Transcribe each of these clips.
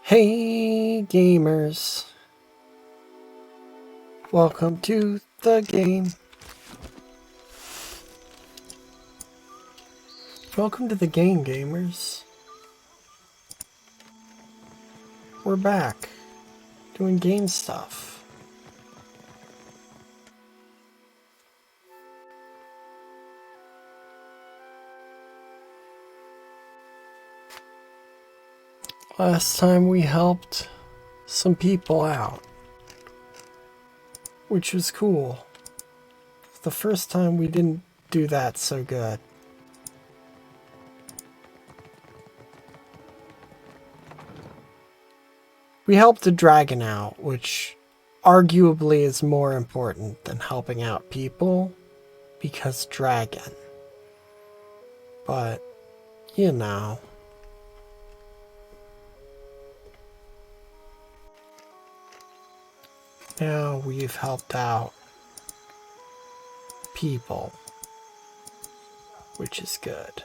Hey gamers, welcome to the game. Welcome to the game, gamers. We're back, doing game stuff. Last time we helped some people out, which was cool. The first time we didn't do that so good. We helped a dragon out, which arguably is more important than helping out people, because dragon. But, you know. Now we've helped out people, which is good.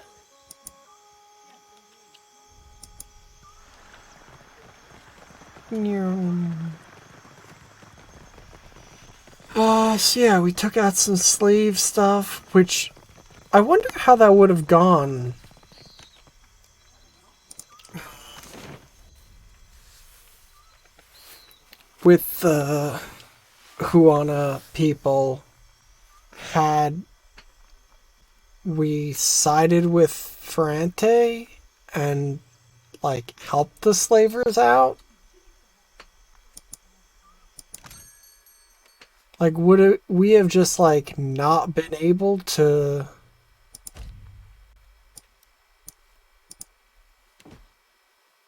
So yeah, we took out some slave stuff, which I wonder how that would have gone. With the Huana people, had we sided with Ferrante and like helped the slavers out? Like, would we have just like not been able to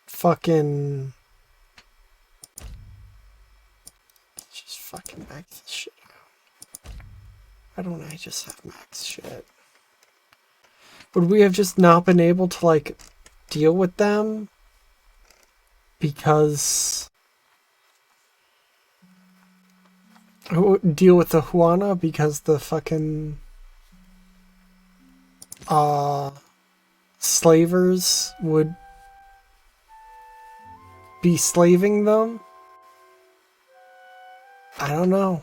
fucking just fucking max this shit out? Why don't I just have max shit? Would we have just not been able to like deal with them because deal with the Huana because the fucking slavers would be slaving them? I don't know.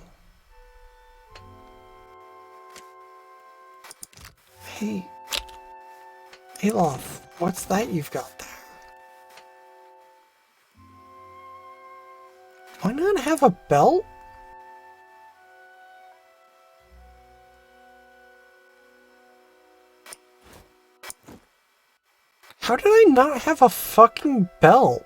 Hey, Aloth, what's that you've got there? Why not have a belt? How did I not have a fucking belt?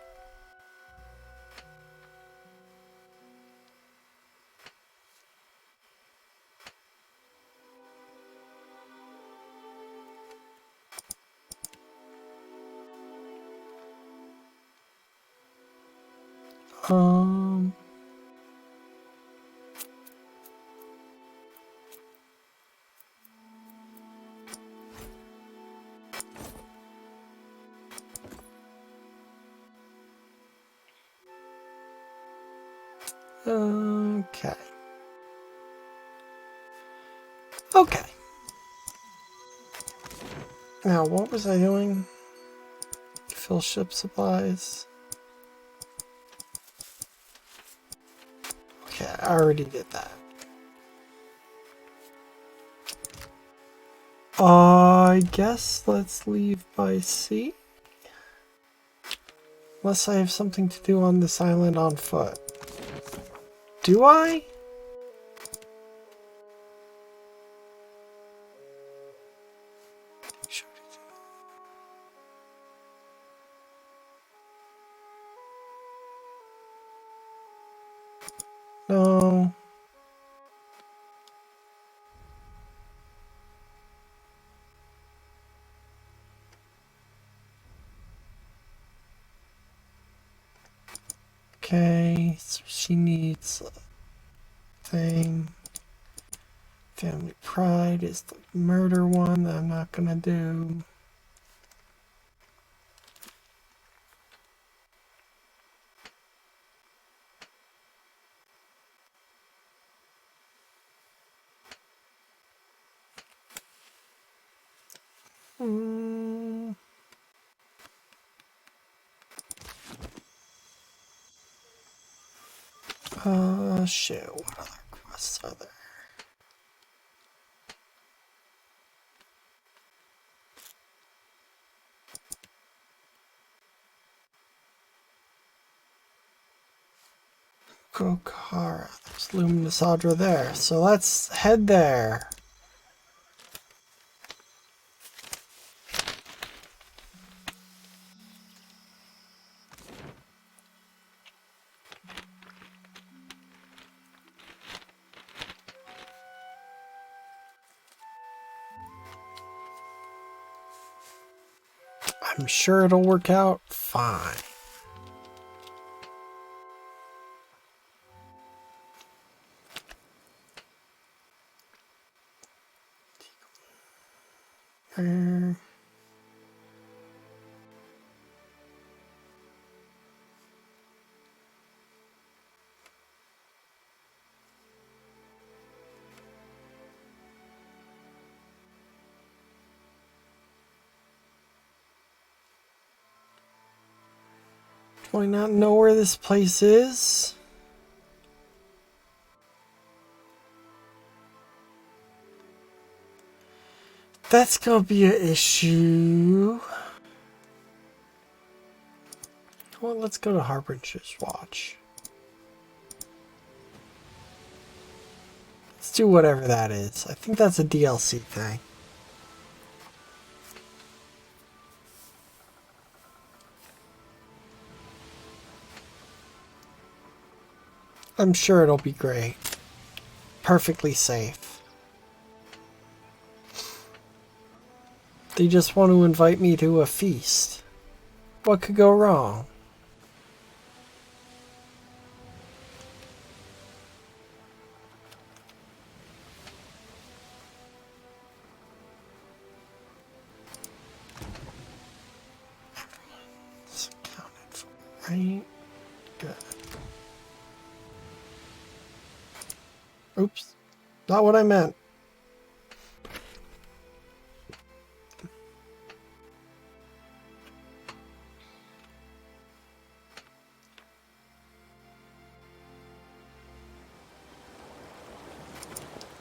Okay. Okay. Now, what was I doing? Fill ship supplies. Okay, I already did that. I guess let's leave by sea. Unless I have something to do on this island on foot. Do I? No. Okay, so she needs a thing. Family Pride is the murder one that I'm not gonna do. Shit, what other quests are there? Kokara, there's Luminous Audra there, so let's head there. I'm sure it'll work out fine. Do I not know where this place is? That's gonna be an issue. Well, let's go to Harbinger's Watch. Let's do whatever that is. I think that's a DLC thing. I'm sure it'll be great. Perfectly safe. They just want to invite me to a feast. What could go wrong? Everyone's accounted for, right? Good. Oops. Not what I meant.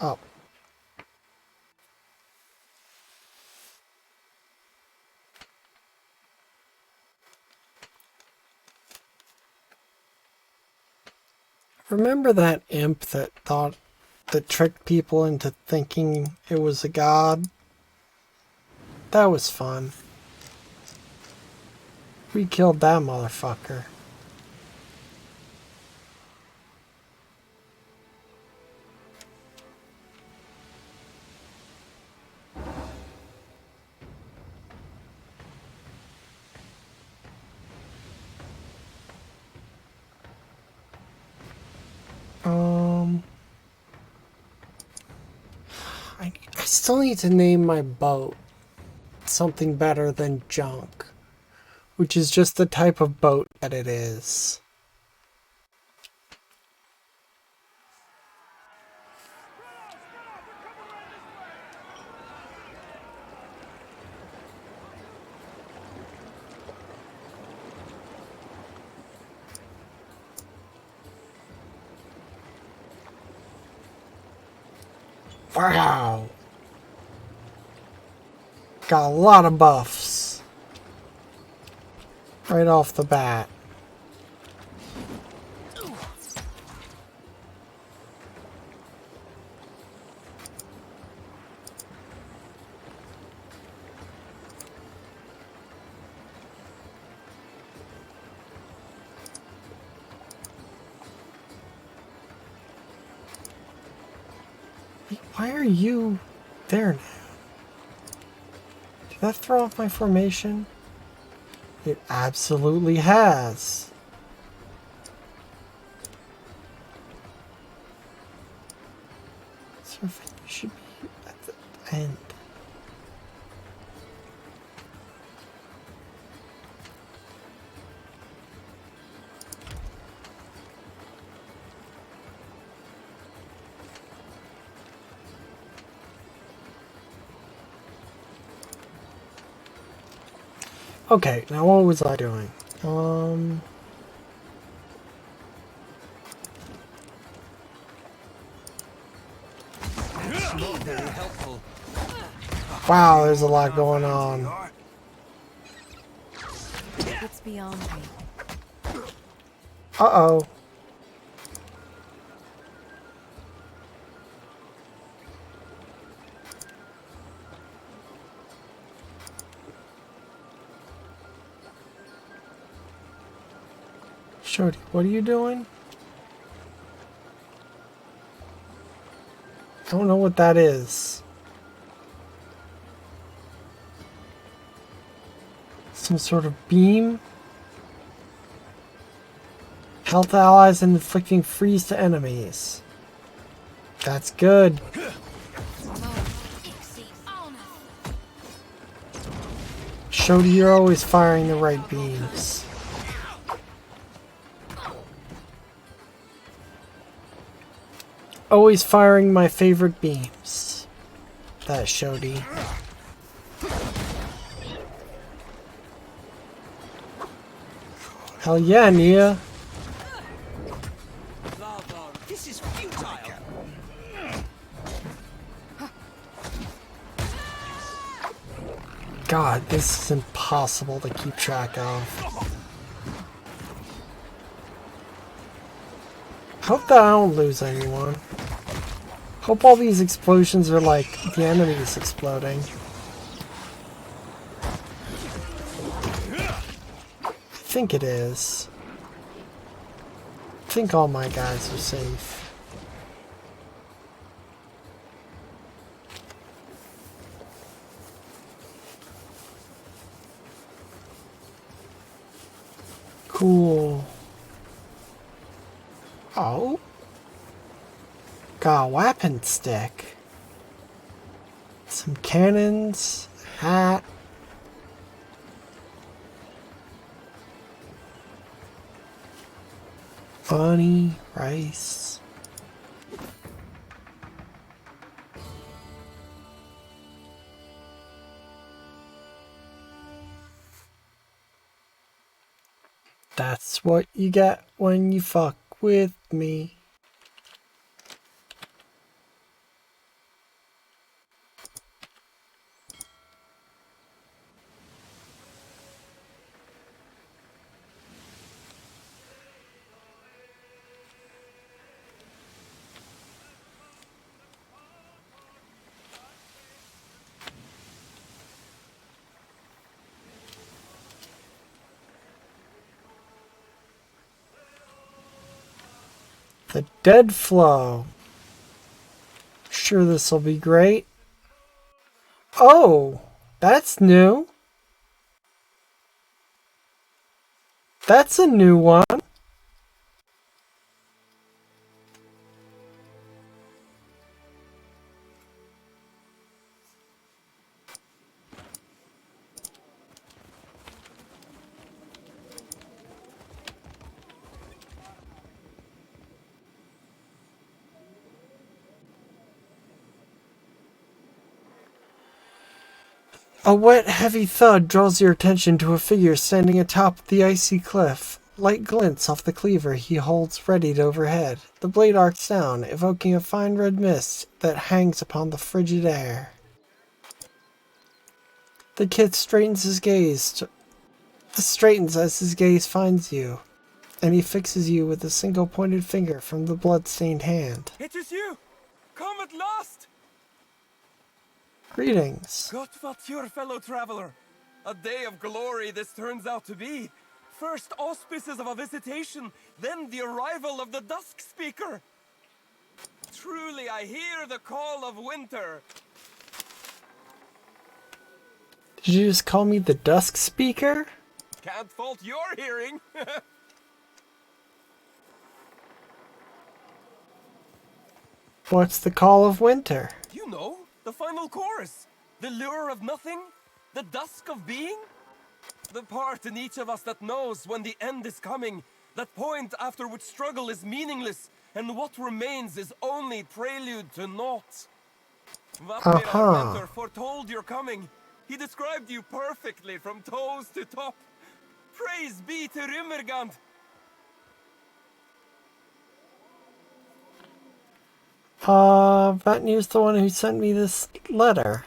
Oh. Remember that imp that tricked people into thinking it was a god? That was fun. We killed that motherfucker. I still need to name my boat something better than junk, which is just the type of boat that it is. Wow! Got a lot of buffs. Right off the bat. Why are you there now? Did that throw off my formation? It absolutely has. So you should be at the end. Okay, now what was I doing? Not very helpful. Wow, there's a lot going on. It's beyond me. Uh-oh. Shorty, what are you doing? I don't know what that is. Some sort of beam? Health allies and inflicting freeze to enemies. That's good. Shorty, you're always firing the right beams. Always firing my favorite beams. That Shody. Hell yeah, Nia. This is futile. God, this is impossible to keep track of. Hope that I don't lose anyone. Hope all these explosions are like the enemies exploding. I think it is. I think all my guys are safe. Cool. Oh. Got a weapon stick. Some cannons. Hat. Bunny. Rice. That's what you get when you fuck with me. The dead flow. Sure, this'll be great. Oh, that's new. That's a new one. A wet, heavy thud draws your attention to a figure standing atop the icy cliff. Light glints off the cleaver he holds readied overhead. The blade arcs down, evoking a fine red mist that hangs upon the frigid air. The kid straightens as his gaze finds you, and he fixes you with a single pointed finger from the blood-stained hand. It is you! Come at last! Greetings. God, what your fellow traveler! A day of glory this turns out to be. First auspices of a visitation, then the arrival of the Dusk Speaker. Truly, I hear the call of winter. Did you just call me the Dusk Speaker? Can't fault your hearing. What's the call of winter? You know, the final chorus. The lure of nothing, the dusk of being. The part in each of us that knows when the end is coming, that point after which struggle is meaningless, and what remains is only prelude to naught. Vapmir Mentor foretold your coming. He described you perfectly from toes to top. Praise be to Rimmergand. Vatnir's the one who sent me this letter.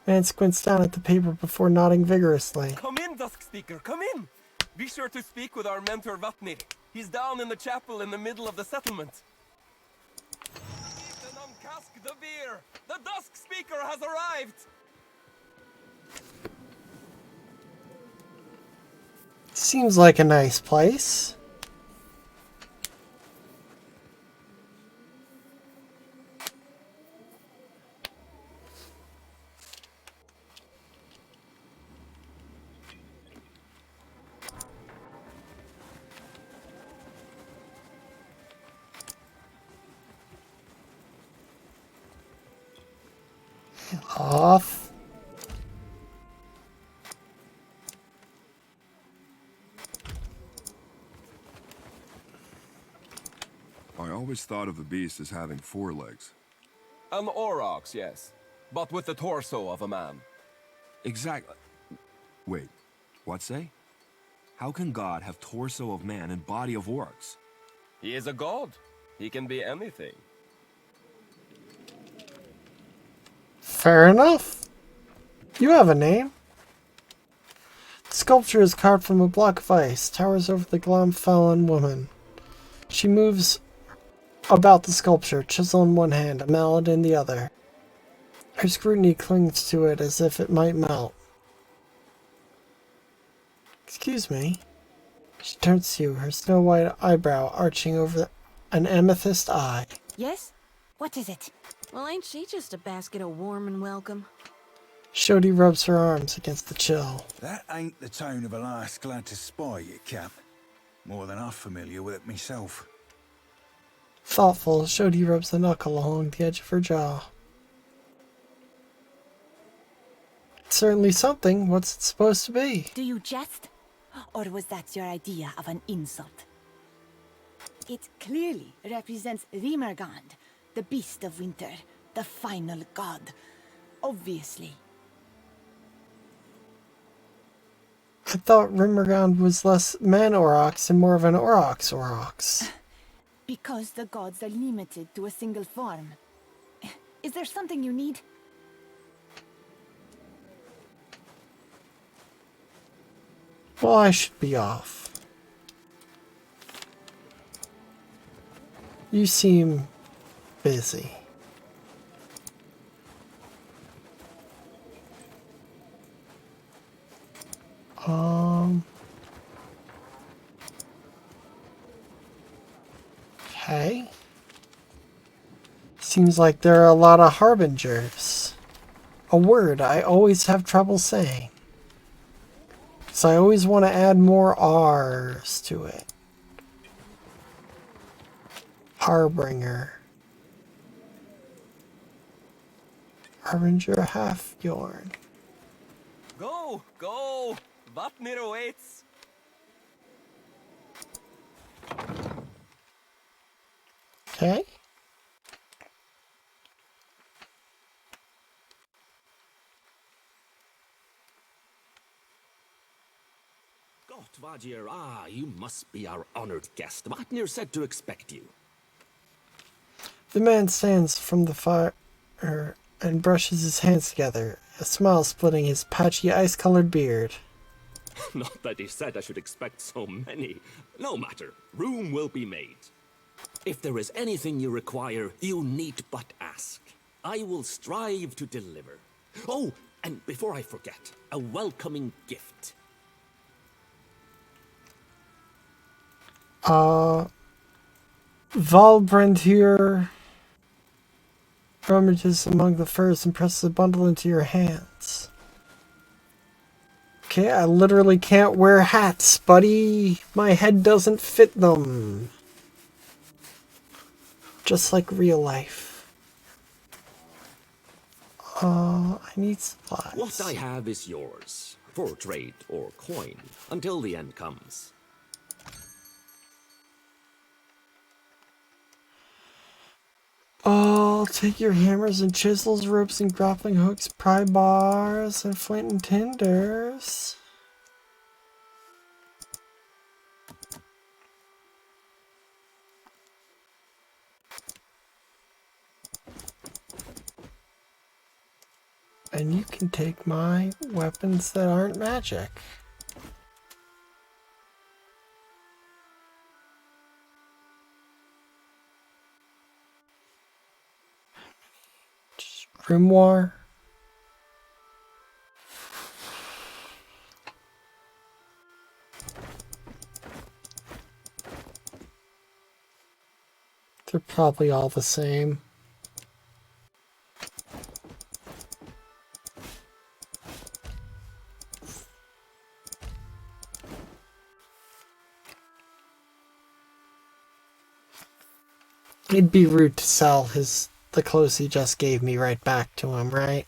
Man squints down at the paper before nodding vigorously. Come in, Dusk Speaker, come in! Be sure to speak with our mentor Vatnir. He's down in the chapel in the middle of the settlement. Eat and uncask the beer! The Dusk Speaker has arrived! Seems like a nice place. Off. I always thought of the beast as having 4 legs. An aurochs, yes. But with the torso of a man. Exactly. Wait, what say? How can God have torso of man and body of orcs? He is a god. He can be anything. Fair enough. You have a name. The sculpture is carved from a block of ice, towers over the Glomfallen woman. She moves about the sculpture, chisel in one hand, a mallet in the other. Her scrutiny clings to it as if it might melt. Excuse me. She turns to you, her snow-white eyebrow arching over an amethyst eye. Yes? What is it? Well, ain't she just a basket of warm and welcome? Shodi rubs her arms against the chill. That ain't the tone of a lass glad to spy you, Cap. More than I'm familiar with it myself. Thoughtful, Shodi rubs the knuckle along the edge of her jaw. It's certainly something. What's it supposed to be? Do you jest? Or was that your idea of an insult? It clearly represents Rimergand, the beast of winter, the final god. Obviously. I thought Rimergand was less man-aurochs and more of an aurochs. Because the gods are limited to a single form. Is there something you need? Well, I should be off. You seem busy. Okay. Seems like there are a lot of harbingers. A word I always have trouble saying. So I always want to add more R's to it. Harbinger. Harbinger half yarn. Go, go! Vatnir awaits! Okay. Vajir, you must be our honored guest. Vatnir said to expect you. The man stands from the fire and brushes his hands together, a smile splitting his patchy ice-colored beard. Not that he said I should expect so many. No matter, room will be made. If there is anything you require, you need but ask. I will strive to deliver. Oh, and before I forget, a welcoming gift. Valbrand here rummages among the furs and presses a bundle into your hands. Okay, I literally can't wear hats, buddy. My head doesn't fit them. Just like real life. I need supplies. What I have is yours, for trade or coin, until the end comes. I'll take your hammers and chisels, ropes and grappling hooks, pry bars, and flint and tinders. And you can take my weapons that aren't magic. Just grimoire. They're probably all the same. It'd be rude to sell the clothes he just gave me right back to him, right?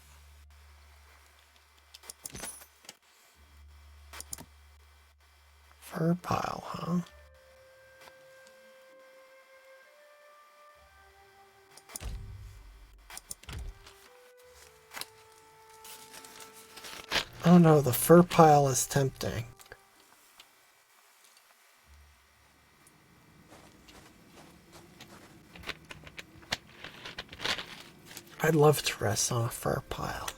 Fur pile, huh? Oh no, the fur pile is tempting. I'd love to rest on a fur pile.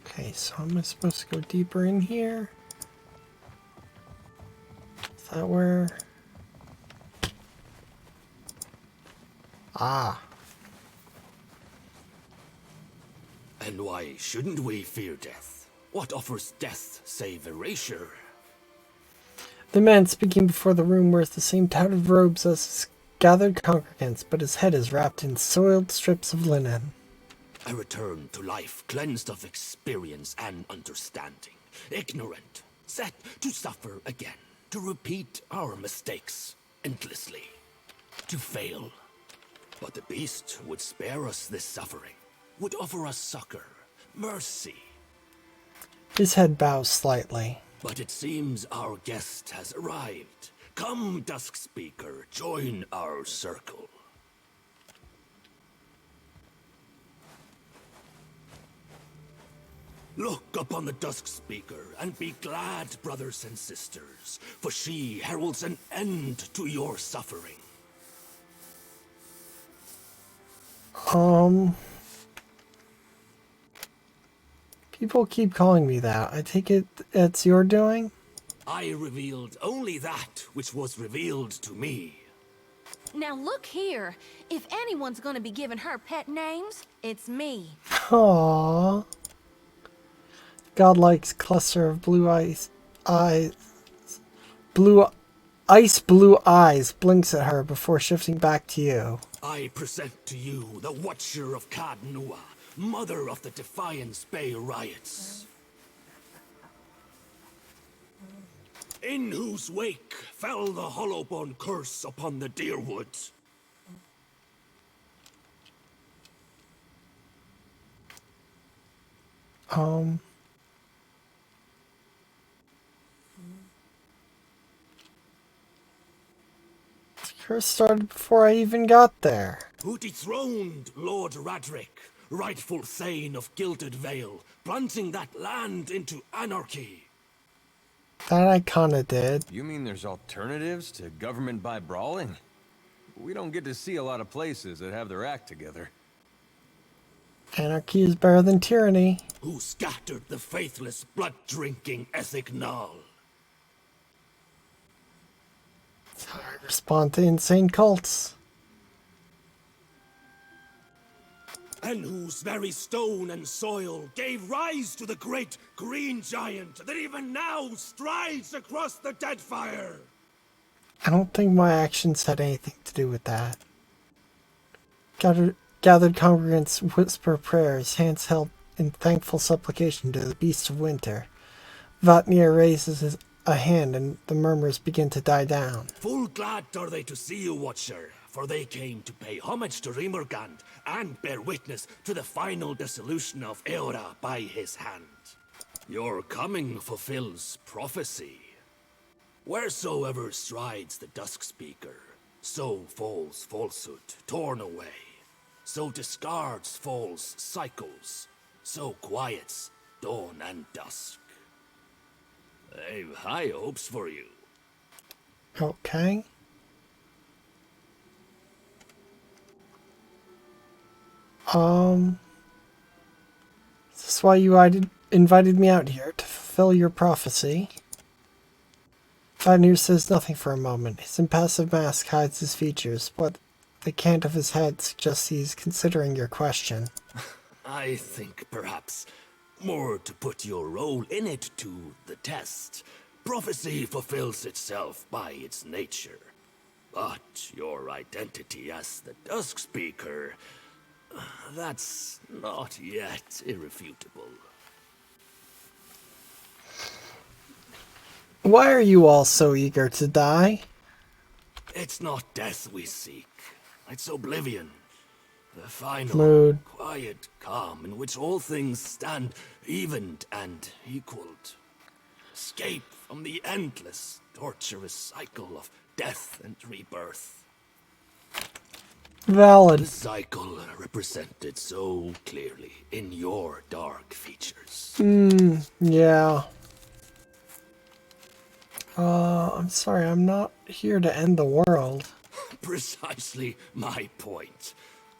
Okay, so am I supposed to go deeper in here? Is that where... Ah. And why shouldn't we fear death? What offers death save erasure? The man speaking before the room wears the same tattered robes as his gathered congregants, but his head is wrapped in soiled strips of linen. I return to life cleansed of experience and understanding, ignorant, set to suffer again, to repeat our mistakes endlessly, to fail. But the beast would spare us this suffering, would offer us succor, mercy. His head bows slightly. But it seems our guest has arrived. Come, Dusk Speaker, join our circle. Look upon the Dusk Speaker and be glad, brothers and sisters, for she heralds an end to your suffering. People keep calling me that. I take it it's your doing? I revealed only that which was revealed to me. Now look here. If anyone's gonna be giving her pet names, it's me. Aww. Godlike's cluster of blue ice blue eyes blinks at her before shifting back to you. I present to you the Watcher of Kadnua, mother of the Defiance Bay riots. In whose wake fell the Hollowbone curse upon the Deerwood. The curse started before I even got there. Who dethroned Lord Radric, rightful Thane of Gilded Vale, plunging that land into anarchy. That I kinda did. You mean there's alternatives to government by brawling? We don't get to see a lot of places that have their act together. Anarchy is better than tyranny. Who scattered the faithless, blood-drinking Ethignal. That's how I respond to insane cults. And whose very stone and soil gave rise to the great green giant that even now strides across the Deadfire. I don't think my actions had anything to do with that. Gathered congregants whisper prayers, hands held in thankful supplication to the beast of winter. Vatnir raises a hand and the murmurs begin to die down. Full glad are they to see you, Watcher, for they came to pay homage to Rimergand and bear witness to the final dissolution of Eora by his hand. Your coming fulfills prophecy. Wheresoever strides the Dusk Speaker, so falls falsehood, torn away. So discards false cycles, so quiets dawn and dusk. I've high hopes for you. Okay. Is this why you invited me out here, to fulfill your prophecy? Vanir says nothing for a moment. His impassive mask hides his features, but the cant of his head suggests he's considering your question. I think perhaps more to put your role in it to the test. Prophecy fulfills itself by its nature. But your identity as the Dusk Speaker, that's not yet irrefutable. Why are you all so eager to die? It's not death we seek. It's oblivion. The final, Mood. quiet calm in which all things stand evened and equaled. Escape from the endless, torturous cycle of death and rebirth. Valid. The cycle represented so clearly in your dark features. Yeah. I'm sorry, I'm not here to end the world. Precisely my point.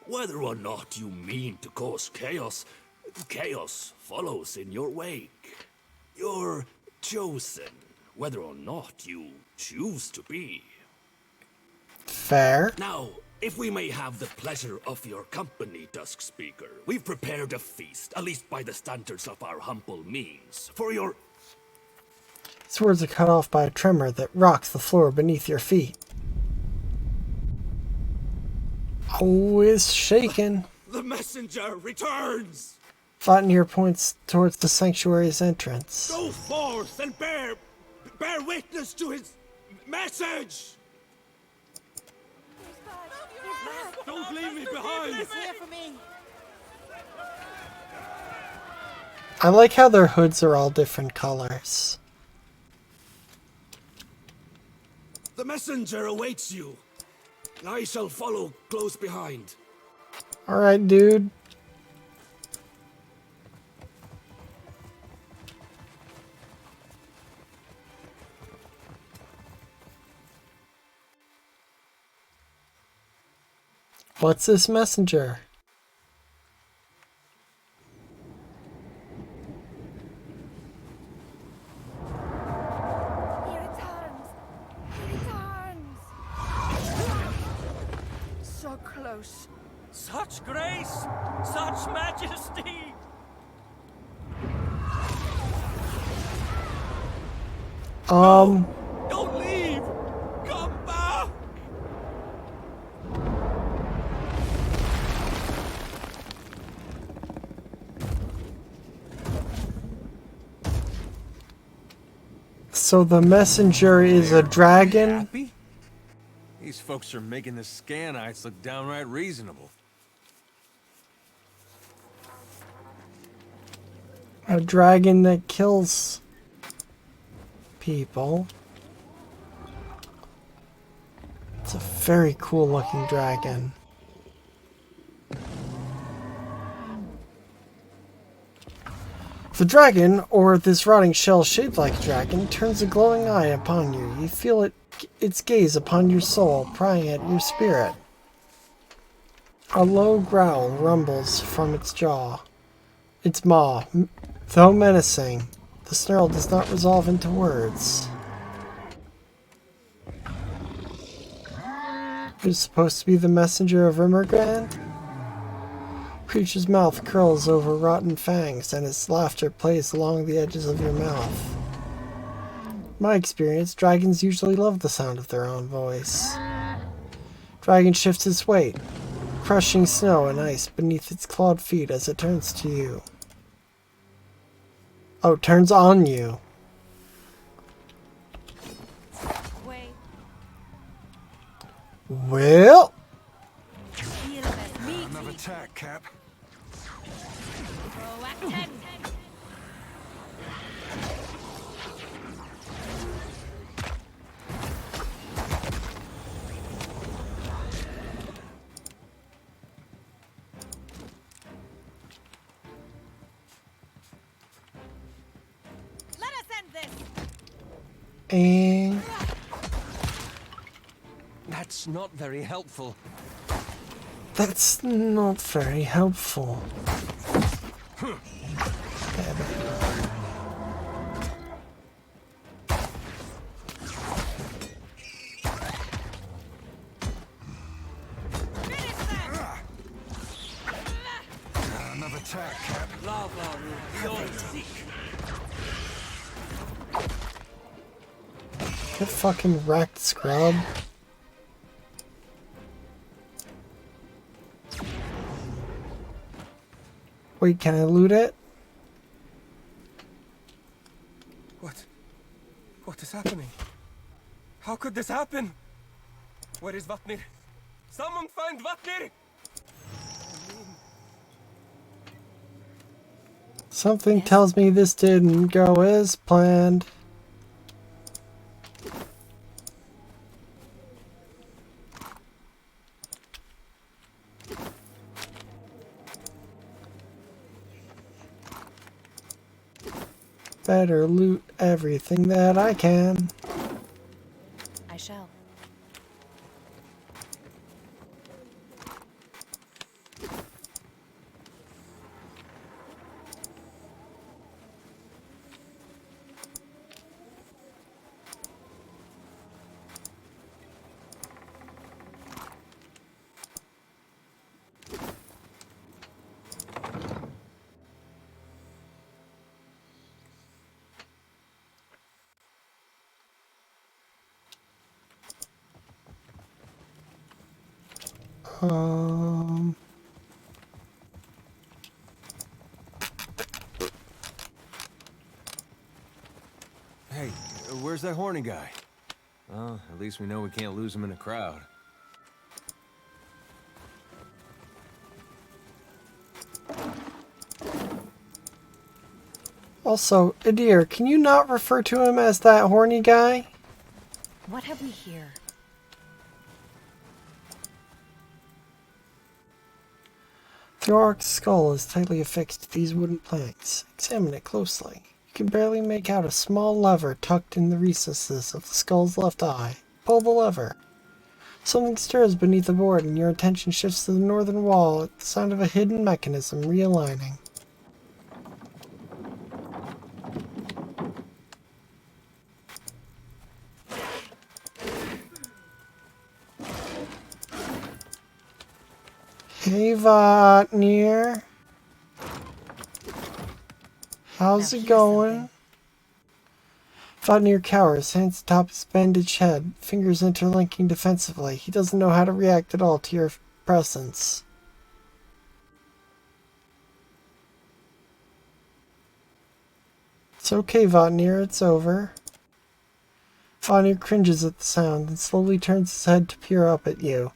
Whether or not you mean to cause chaos, chaos follows in your wake. You're chosen, whether or not you choose to be. Fair. Now, if we may have the pleasure of your company, Dusk Speaker, we've prepared a feast, at least by the standards of our humble means, for your... His words are cut off by a tremor that rocks the floor beneath your feet. Oh, it's shaking. The messenger returns! Vatnir points towards the sanctuary's entrance. Go forth and bear witness to his message! Don't leave me behind! I like how their hoods are all different colors. The messenger awaits you. I shall follow close behind. Alright, dude. What's this messenger? He returns! He returns! So close. Such grace, such majesty. Don't leave. Come back. So the messenger is a dragon? Happy? These folks are making the Scanites look downright reasonable. A dragon that kills people. It's a very cool looking dragon. The dragon, or this rotting shell shaped like a dragon, turns a glowing eye upon you. You feel its gaze upon your soul, prying at your spirit. A low growl rumbles from its jaw. Its maw, though menacing, the snarl does not resolve into words. You're supposed to be the messenger of Immergrand? Creature's mouth curls over rotten fangs, and its laughter plays along the edges of your mouth. In my experience, dragons usually love the sound of their own voice. Dragon shifts its weight, crushing snow and ice beneath its clawed feet as it turns to you. Oh, turns on you. Wait. Well, Another attack, Cap. Let us end this! and That's not very helpful. That's not very helpful. Another attack, Cap. Lava will be seek. Get fucking wrecked, scrub. Wait, can I loot it? What is happening? How could this happen? Where is Vatnir? Someone find Vatnir! Something tells me this didn't go as planned. Better loot everything that I can. I shall. Hey, where's that horny guy? Well, at least we know we can't lose him in a crowd. Also, Adir, can you not refer to him as that horny guy? What have we here? The orc's skull is tightly affixed to these wooden planks. Examine it closely. You can barely make out a small lever tucked in the recesses of the skull's left eye. Pull the lever. Something stirs beneath the board and your attention shifts to the northern wall at the sound of a hidden mechanism realigning. Hey, Vatnir. How's it going? Vatnir cowers, hands atop his bandaged head, fingers interlinking defensively. He doesn't know how to react at all to your presence. It's okay, Vatnir, it's over. Vatnir cringes at the sound and slowly turns his head to peer up at you.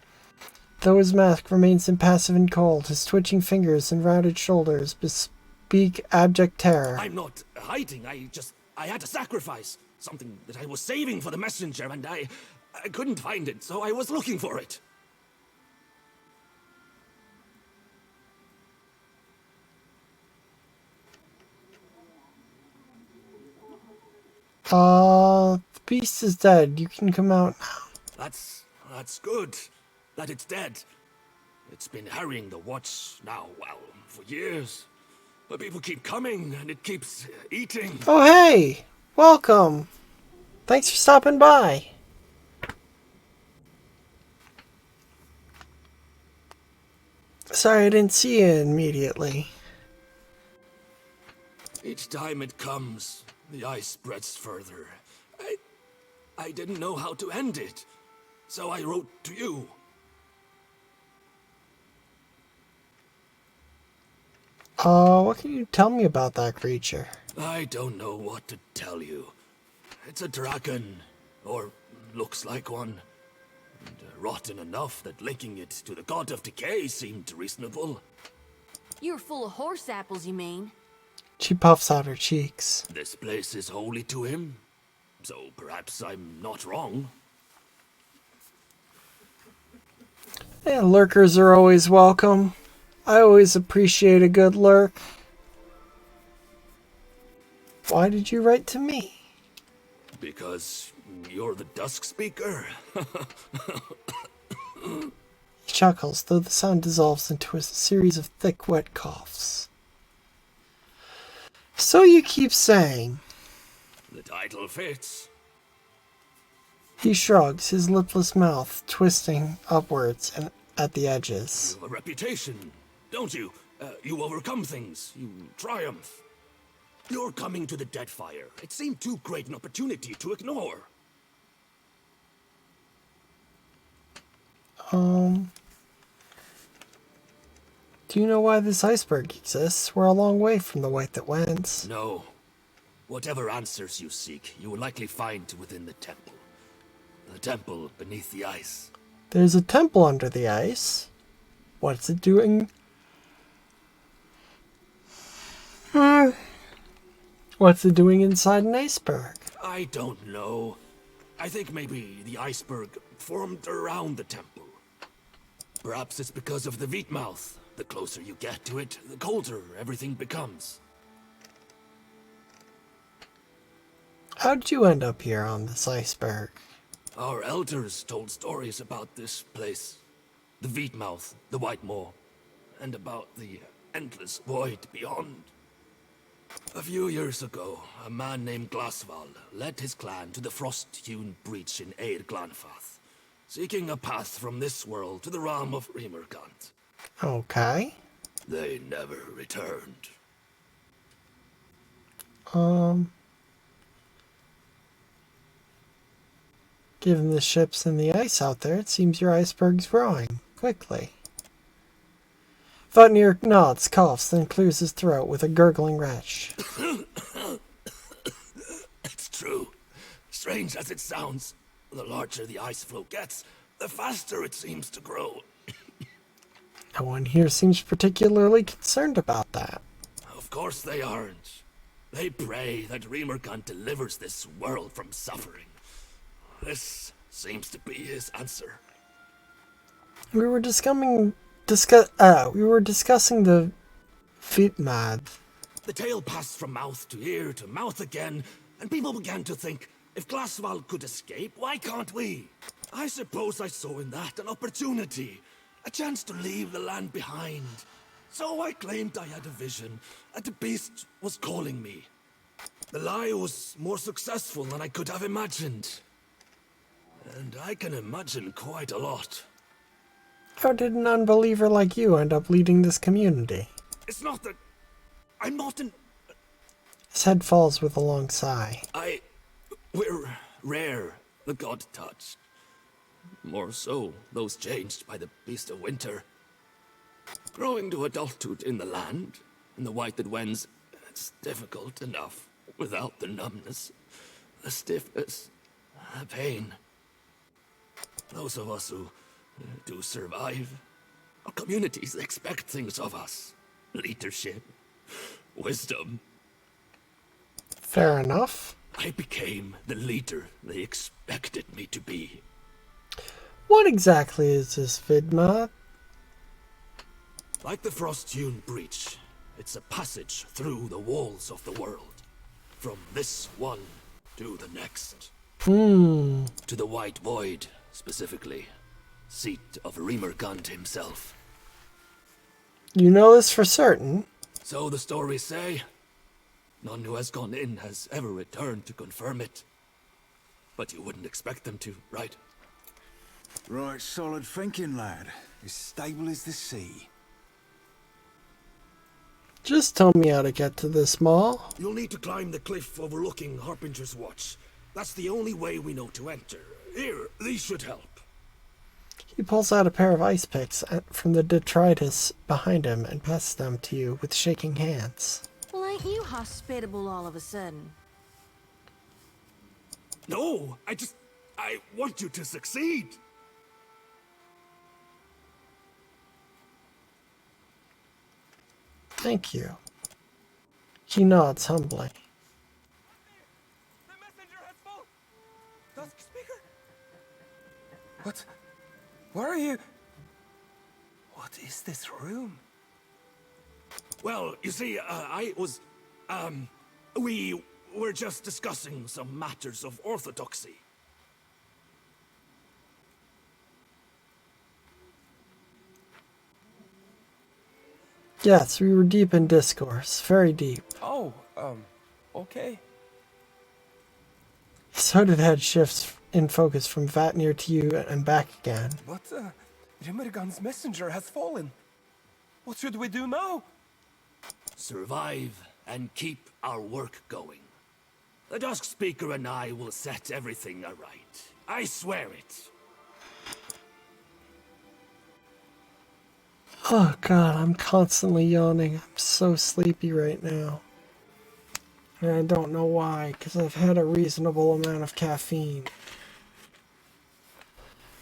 Though his mask remains impassive and cold, his twitching fingers and rounded shoulders bespeak abject terror. I'm not hiding. I had to sacrifice. Something that I was saving for the messenger, and I couldn't find it, so I was looking for it. The beast is dead. You can come out now. That's good. That it's dead. It's been harrying the watch now, well, for years. But people keep coming, and it keeps eating. Oh, hey! Welcome! Thanks for stopping by. Sorry I didn't see you immediately. Each time it comes, the ice spreads further. I didn't know how to end it, so I wrote to you. What can you tell me about that creature? I don't know what to tell you. It's a dragon, or looks like one. And rotten enough that linking it to the god of decay seemed reasonable. You're full of horse apples, you mean? She puffs out her cheeks. This place is holy to him, so perhaps I'm not wrong. Yeah, lurkers are always welcome. I always appreciate a good lurk. Why did you write to me? Because you're the Dusk Speaker. You chuckles, though the sound dissolves into a series of thick, wet coughs. So you keep saying. The title fits. He shrugs, his lipless mouth twisting upwards and at the edges. You have a reputation, don't you? You overcome things. You triumph. You're coming to the Deadfire. It seemed too great an opportunity to ignore. Do you know why this iceberg exists? We're a long way from the White That Wins. No. Whatever answers you seek, you will likely find within the temple. The temple beneath the ice. There's a temple under the ice. What's it doing? What's it doing inside an iceberg? I don't know. I think maybe the iceberg formed around the temple. Perhaps it's because of the Veetmouth. The closer you get to it, the colder everything becomes. How did you end up here on this iceberg? Our elders told stories about this place. The Veetmouth, the White Maw, and about the endless void beyond. A few years ago, a man named Glasval led his clan to the frost-hewn breach in Eir Glanfath, seeking a path from this world to the realm of Rimergant. Okay. They never returned. Given the ships and the ice out there, it seems your iceberg's growing quickly. Vatnir nods, coughs, then clears his throat with a gurgling retch. It's true. Strange as it sounds, the larger the ice floe gets, the faster it seems to grow. No one here seems particularly concerned about that. Of course they aren't. They pray that Rimergant delivers this world from suffering. This seems to be his answer. We were discussing the Veetmouth. The tale passed from mouth to ear to mouth again, and people began to think, if Glasval could escape, why can't we? I suppose I saw in that an opportunity, a chance to leave the land behind. So I claimed I had a vision, and the beast was calling me. The lie was more successful than I could have imagined. And I can imagine quite a lot. How did an unbeliever like you end up leading this community? It's not that... I'm not an... His head falls with a long sigh. We're rare, the god touched. More so, those changed by the beast of winter. Growing to adulthood in the land, in the White That Wins, it's difficult enough without the numbness, the stiffness, the pain. Those of us who do survive, our communities expect things of us. Leadership, wisdom. Fair enough. I became the leader they expected me to be. What exactly is this Veetmouth? Like the frost-hewn breach, it's a passage through the walls of the world. From this one to the next. To the White Void, specifically. Seat of Rimergant himself. You know this for certain? So the stories say. None who has gone in has ever returned to confirm it. But you wouldn't expect them to, right? Right, solid thinking, lad. As stable as the sea. Just tell me how to get to this mall. You'll need to climb the cliff overlooking Harbinger's Watch. That's the only way we know to enter. Here, these should help. He pulls out a pair of ice picks from the detritus behind him and passes them to you with shaking hands. Well, ain't you hospitable all of a sudden? No, I want you to succeed. Thank you. He nods humbly. The messenger has fallen! Dusk Speaker? What? Where are you? What is this room? Well, you see, we were just discussing some matters of orthodoxy. Yes, we were deep in discourse. Very deep. Oh, okay. His hooded head shifts in focus from Vatnir to you and back again. But, Rimmergan's messenger has fallen. What should we do now? Survive and keep our work going. The Dusk Speaker and I will set everything aright. I swear it. Oh god, I'm constantly yawning. I'm so sleepy right now. And I don't know why, because I've had a reasonable amount of caffeine.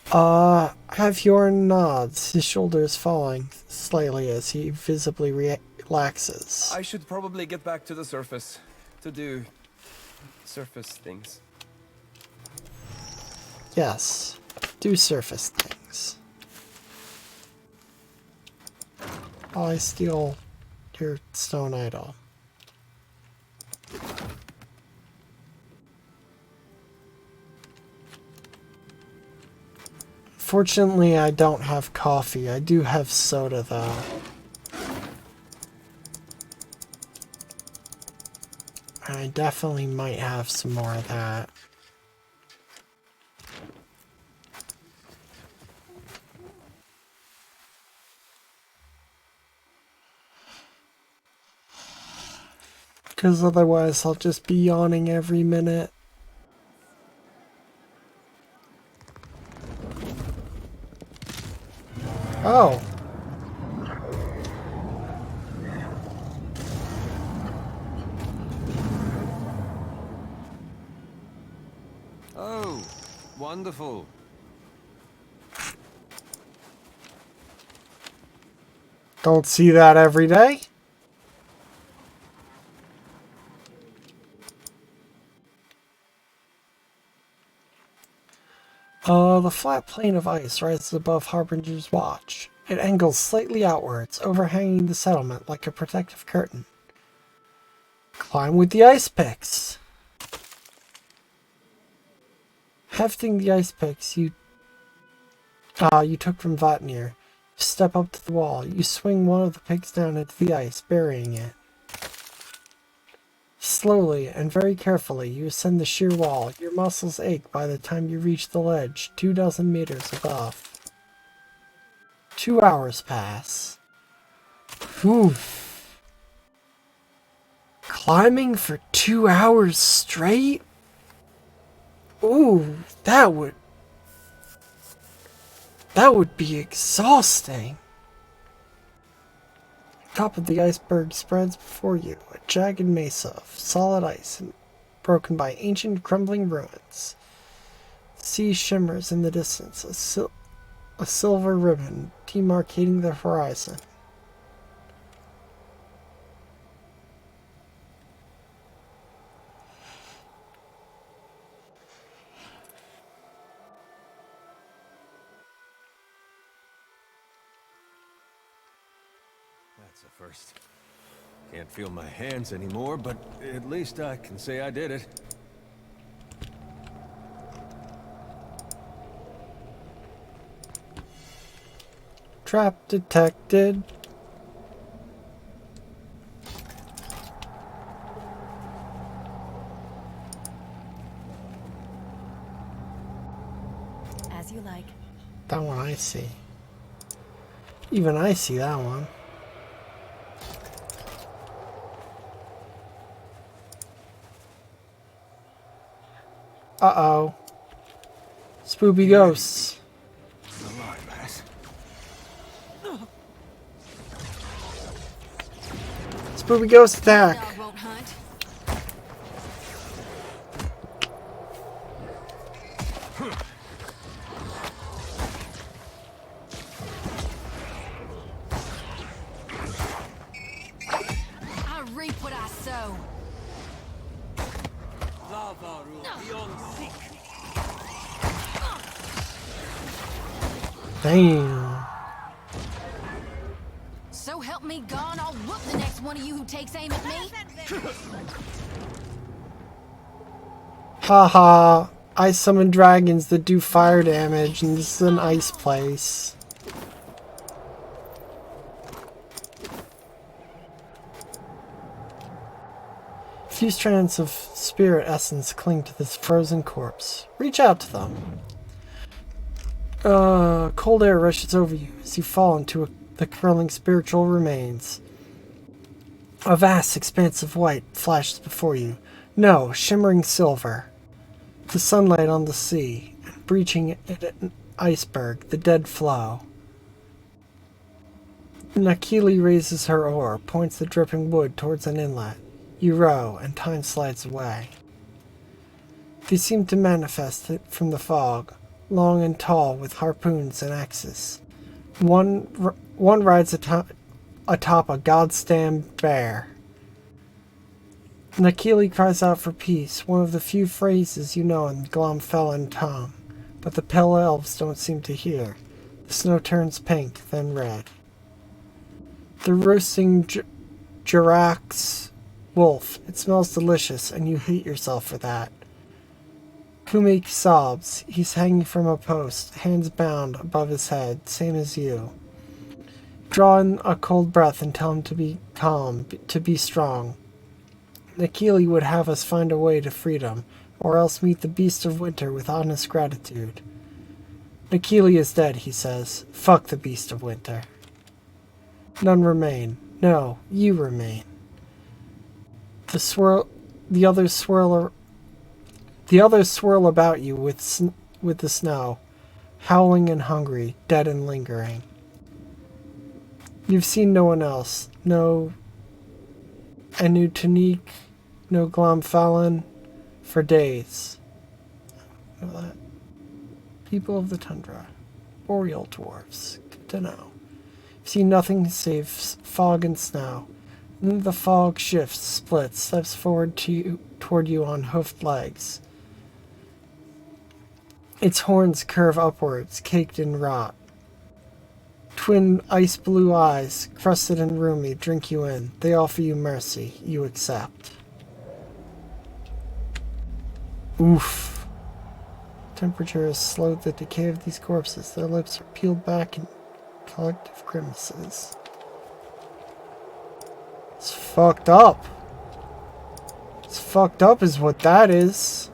Havyorn nods, his shoulders falling slightly as he visibly relaxes. I should probably get back to the surface to do surface things. Yes, do surface things. While I steal your stone idol. Fortunately, I don't have coffee. I do have soda, though. I definitely might have some more of that. Because otherwise I'll just be yawning every minute. Oh. Oh, wonderful. Don't see that every day. The flat plane of ice rises above Harbinger's watch. It angles slightly outwards, overhanging the settlement like a protective curtain. Climb with the ice picks. Hefting the ice picks you took from Vatnir, you step up to the wall. You swing one of the picks down into the ice, burying it. Slowly and very carefully, you ascend the sheer wall. Your muscles ache by the time you reach the ledge, 24 meters above. 2 hours pass. Oof. Climbing for 2 hours straight? Ooh, that would be exhausting. Top of the iceberg spreads before you, a jagged mesa of solid ice and broken by ancient crumbling ruins. The sea shimmers in the distance, a silver ribbon demarcating the horizon. That's a first. Can't feel my hands anymore, but at least I can say I did it. Trap detected. As you like. That one I see. Even I see that one. Uh-oh. Spoopy ghosts. Spoopy ghost attack. Dog won't hunt. I reap what I sow. Lava rule beyond seek. Damn. So help me God, I'll whoop the next one of you who takes aim at me. Haha. I summon dragons that do fire damage, and this is an ice place. few strands of spirit essence cling to this frozen corpse. Reach out to them. Cold air rushes over you as you fall into the curling spiritual remains. A vast expanse of white flashes before you. No, shimmering silver. The sunlight on the sea, and breaching it an iceberg, the dead flow. Nakili raises her oar, points the dripping wood towards an inlet. You row, and time slides away. They seem to manifest it from the fog, long and tall with harpoons and axes. One rides atop a goddamn bear. Nakili cries out for peace, one of the few phrases you know in Glomfellan tongue, but the pale elves don't seem to hear. The snow turns pink, then red. The roasting Jirax wolf. It smells delicious, and you hate yourself for that. Kumik sobs. He's hanging from a post, hands bound above his head, same as you. Draw in a cold breath and tell him to be calm, to be strong. Nakili would have us find a way to freedom, or else meet the beast of winter with honest gratitude. Nakili is dead, he says. Fuck the beast of winter. None remain. No, you remain. The others swirl about you with the snow, howling and hungry, dead and lingering. You've seen no one else. No Anutanik, no Glomfellan, for days. Know that. People of the tundra. Boreal dwarves. Good to know. You've seen nothing save fog and snow. And then the fog shifts, splits, steps forward toward you on hoofed legs. Its horns curve upwards, caked in rot. Twin ice blue eyes, crusted and roomy, drink you in. They offer you mercy. You accept. Oof. Temperature has slowed the decay of these corpses. Their lips are peeled back in collective grimaces. It's fucked up. It's fucked up is what that is.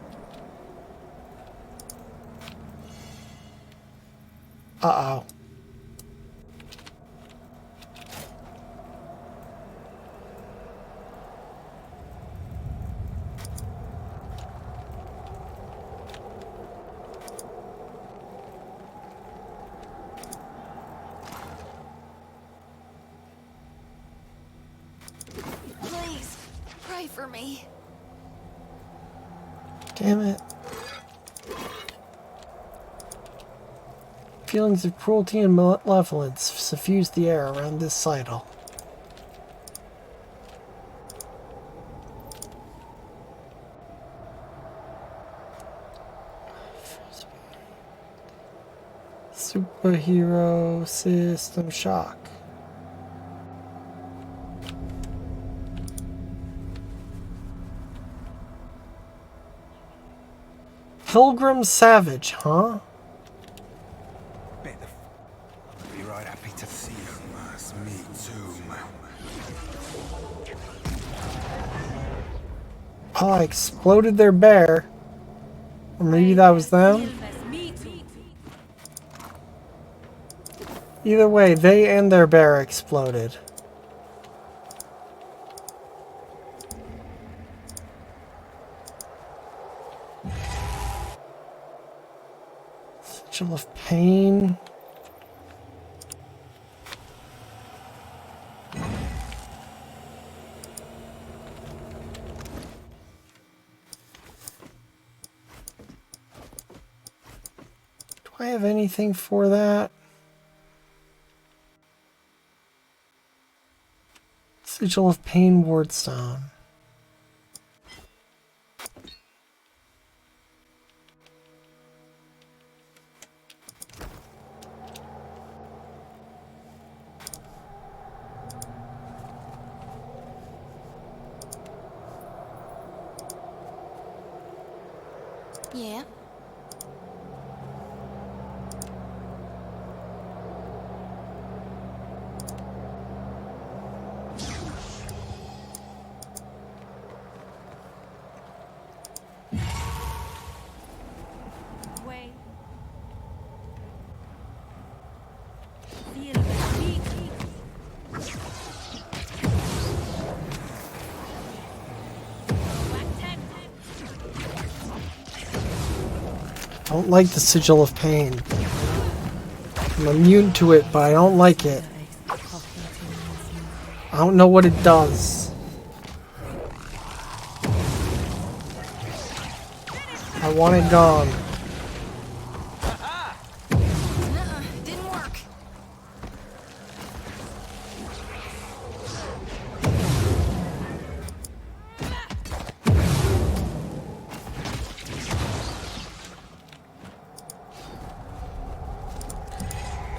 Uh-oh. Please, pray for me. Damn it. Feelings of cruelty and malevolence suffuse the air around this sidle. Superhero system shock. Pilgrim Savage, huh? I'll be right happy to see you, Mars. Me too, man. Oh, I exploded their bear. Or maybe that was them? Either way, they and their bear exploded. Sigil of Pain. Do I have anything for that? Sigil of Pain Wardstone. Yeah. Don't like the sigil of pain. I'm immune to it, but I don't like it. I don't know what it does. I want it gone. Didn't work.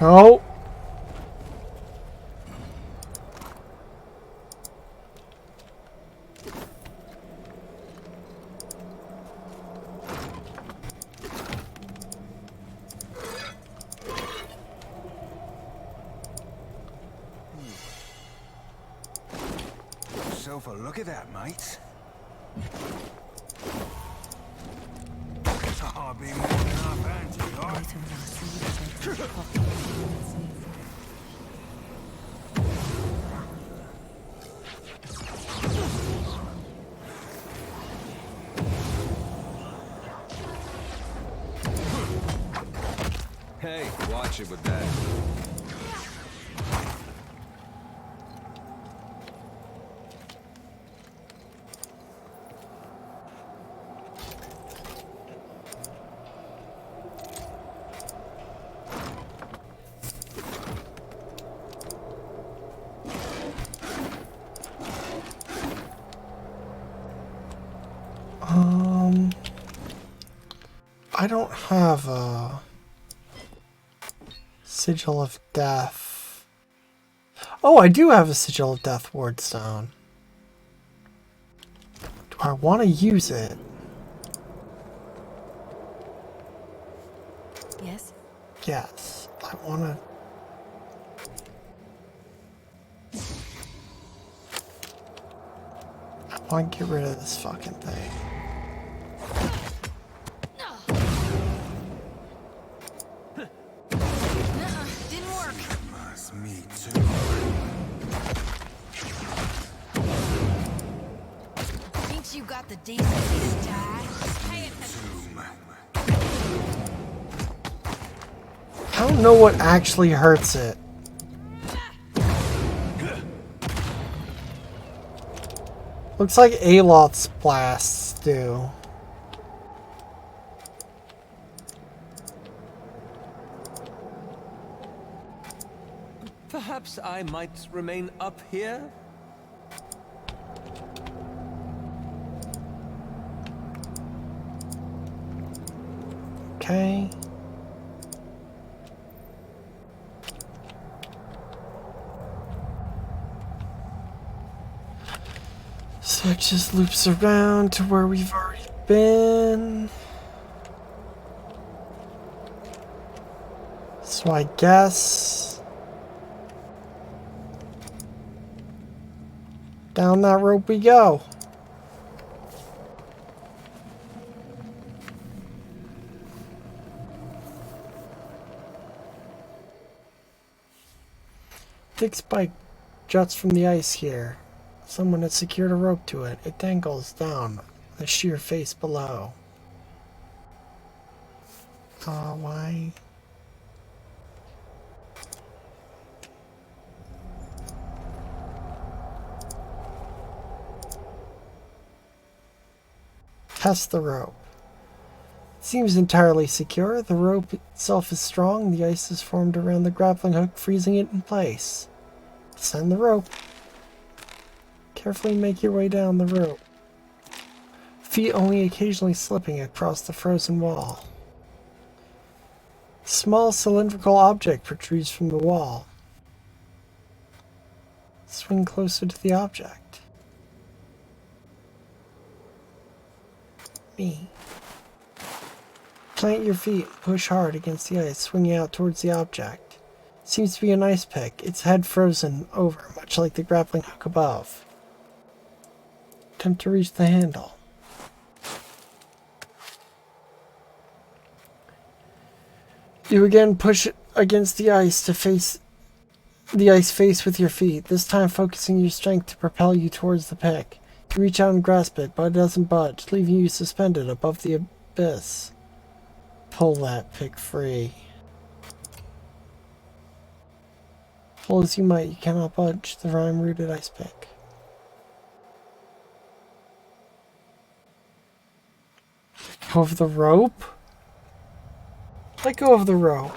No. Yourself a look at that, mate. I'll be more than half anti, Hey, watch it with that. I don't have a sigil of death. Oh, I do have a sigil of death ward stone. Do I want to use it? Yes? Yes, I want to. I want to get rid of this fucking thing. Didn't work. That's me too. Thinks you got the decency to die? Pay attention. I don't know what actually hurts it. Looks like Aloth's blasts do. Perhaps I might remain up here? Okay. So it just loops around to where we've already been. So I guess down that rope we go. Thick spike juts from the ice here. Someone has secured a rope to it. It dangles down the sheer face below. Why? Test the rope. Seems entirely secure. The rope itself is strong. The ice is formed around the grappling hook, freezing it in place. Descend the rope. Carefully make your way down the rope. Feet only occasionally slipping across the frozen wall. Small cylindrical object protrudes from the wall. Swing closer to the object. Me. Plant your feet, push hard against the ice, swinging out towards the object. Seems to be an ice pick, its head frozen over, much like the grappling hook above. Attempt to reach the handle. You again push against the ice to face the ice face with your feet, this time focusing your strength to propel you towards the pick. You reach out and grasp it, but it doesn't budge, leaving you suspended above the abyss. pull that pick free. Pull as you might, you cannot budge the rime-rooted ice pick. Let go of the rope? Let go of the rope.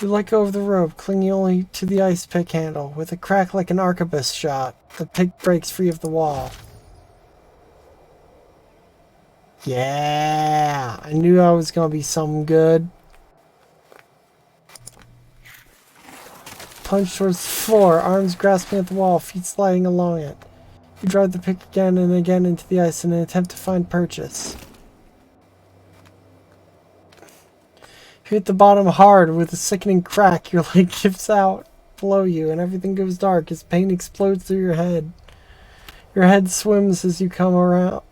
You let go of the rope, clinging only to the ice pick handle. With a crack like an arquebus shot, the pick breaks free of the wall. Yeah, I knew I was gonna be something good. Punch towards the floor, arms grasping at the wall, feet sliding along it. You drive the pick again and again into the ice in an attempt to find purchase. You hit the bottom hard with a sickening crack, your leg gives out below you and everything goes dark as pain explodes through your head. Your head swims as you come around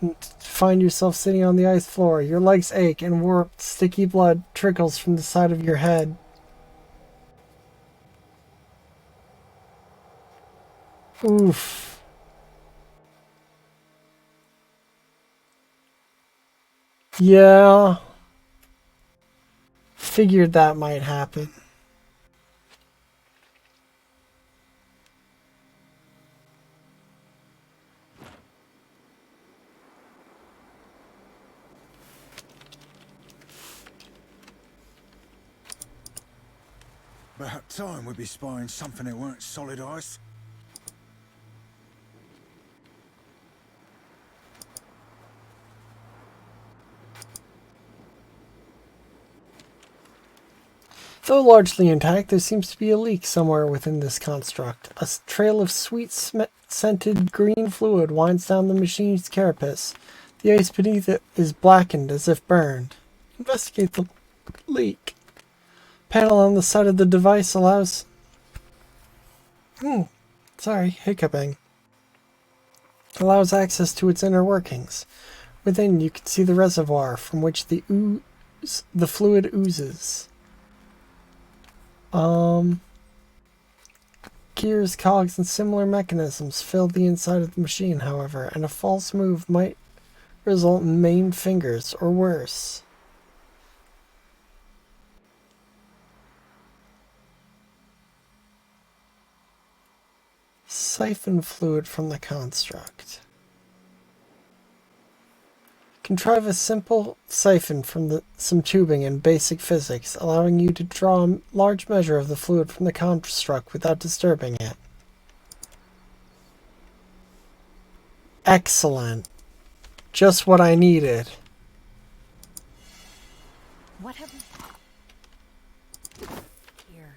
and find yourself sitting on the ice floor. Your legs ache and warped, sticky blood trickles from the side of your head. Oof. Yeah. Figured that might happen. About time we'd be spying something that weren't solid ice. Though largely intact, there seems to be a leak somewhere within this construct. A trail of sweet-scented green fluid winds down the machine's carapace. The ice beneath it is blackened as if burned. Investigate the leak. Panel on the side of the device allows... hiccuping. Allows access to its inner workings. Within, you can see the reservoir from which the fluid oozes. Gears, cogs, and similar mechanisms fill the inside of the machine, however, and a false move might result in maimed fingers, or worse. Siphon fluid from the construct. Contrive a simple siphon from some tubing and basic physics, allowing you to draw a large measure of the fluid from the construct without disturbing it. Excellent. Just what I needed. What have we... Here.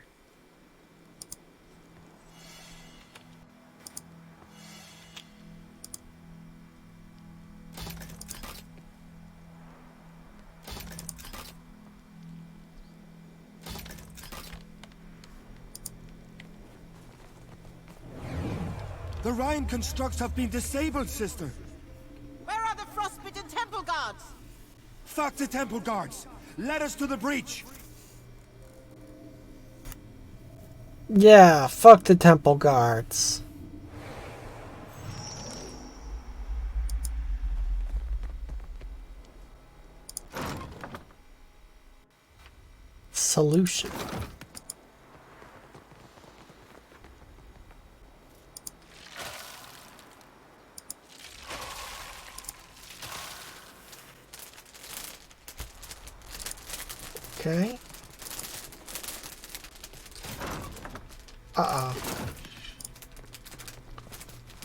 The Rhine constructs have been disabled, sister. Where are the frostbitten temple guards? Fuck the temple guards. Let us to the breach. Yeah, fuck the temple guards. Solution. Okay. Uh-oh.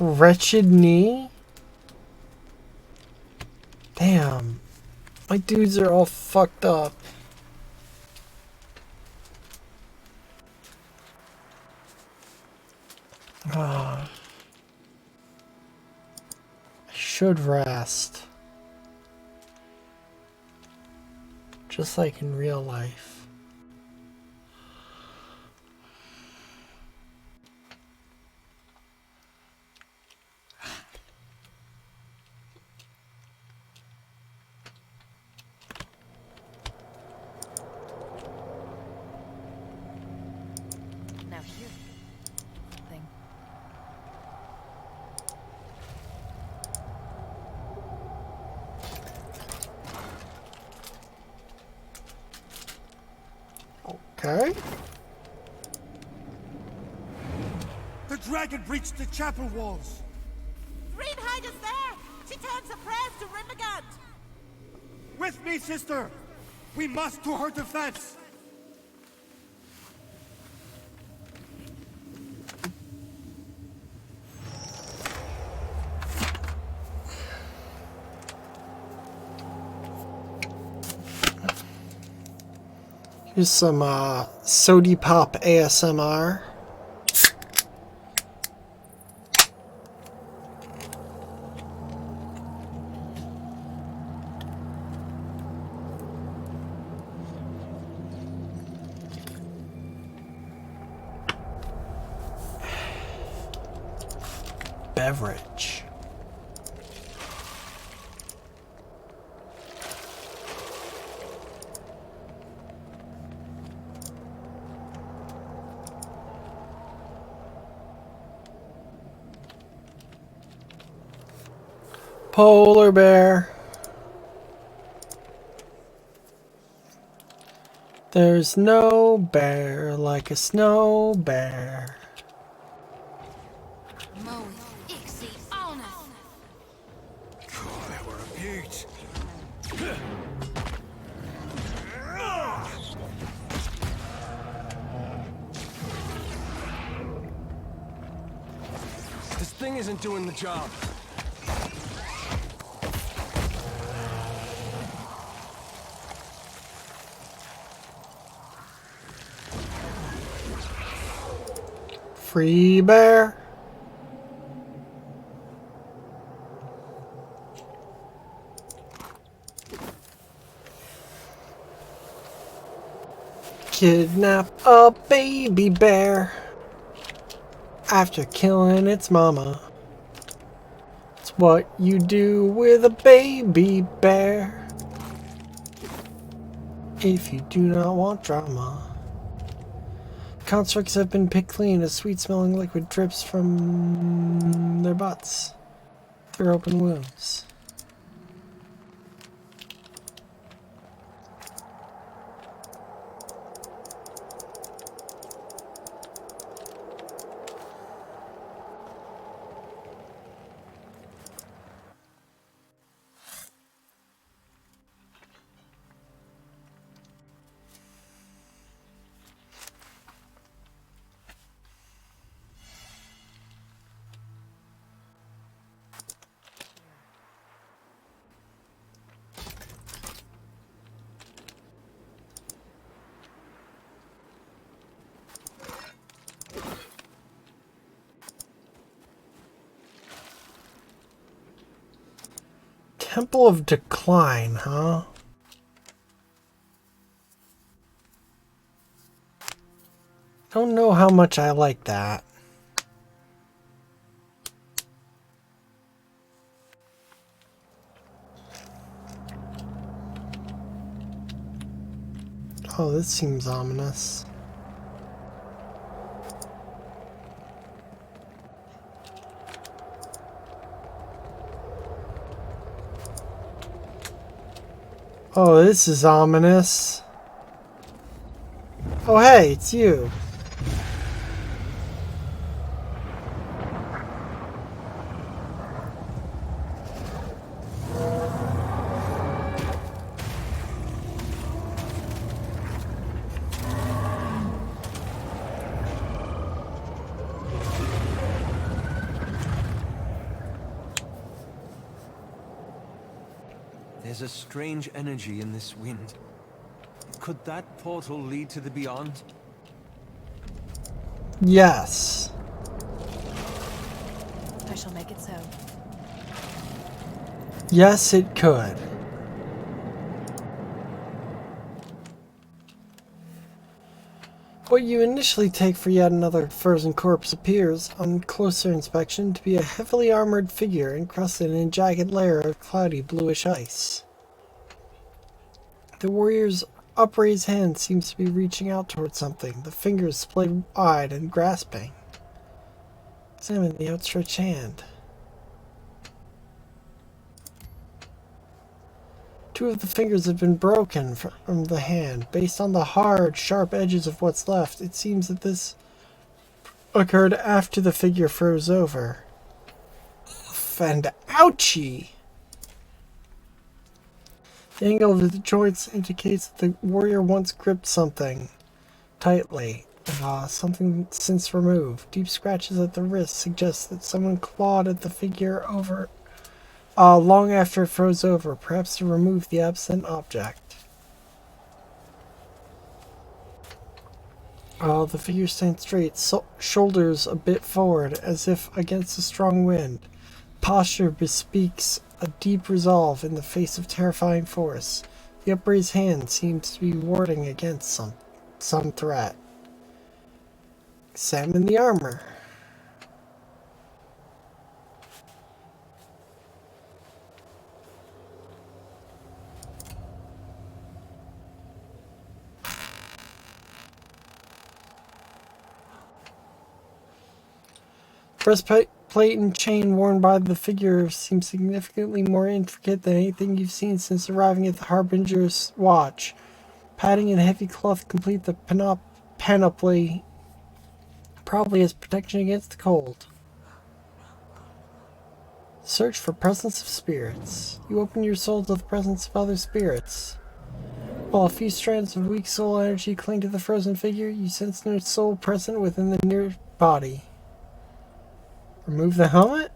Wretched knee? Damn. My dudes are all fucked up. I should rest. Just like in real life. Now here's thing. Okay. The dragon breached the chapel walls. Greenhide is there! She turns her prayers to Rimagant! With me, sister! We must to her defense! Here's some Sody Pop ASMR. Beverage. Polar bear. There's no bear like a snow bear. That were a beaut. This thing isn't doing the job. Free bear. Kidnap a baby bear after killing its mama. It's what you do with a baby bear if you do not want drama. Constructs have been picked clean as sweet-smelling liquid drips from their butts through open wounds. Temple of Decline, huh? Don't know how much I like that. Oh, this seems ominous. Oh, this is ominous. Oh, hey, it's you. There's a strange energy in this wind. Could that portal lead to the beyond? Yes. I shall make it so. Yes, it could. What you initially take for yet another frozen corpse appears, on closer inspection, to be a heavily armored figure encrusted in a jagged layer of cloudy bluish ice. The warrior's upraised hand seems to be reaching out towards something, the fingers splayed wide and grasping. Examine the outstretched hand. 2 of the fingers have been broken from the hand. Based on the hard, sharp edges of what's left, it seems that this occurred after the figure froze over. And ouchie! The angle of the joints indicates that the warrior once gripped something tightly. Something since removed. Deep scratches at the wrist suggest that someone clawed at the figure over long after it froze over, perhaps to remove the absent object. The figure stands straight, shoulders a bit forward, as if against a strong wind. Posture bespeaks a deep resolve in the face of terrifying force. The upraised hand seems to be warding against some threat. Examine the armor. Breastplate and chain worn by the figure seem significantly more intricate than anything you've seen since arriving at the Harbinger's watch. Padding and heavy cloth complete the panoply, probably as protection against the cold. Search for presence of spirits. You open your soul to the presence of other spirits. While a few strands of weak soul energy cling to the frozen figure, you sense no soul present within the near body. Remove the helmet?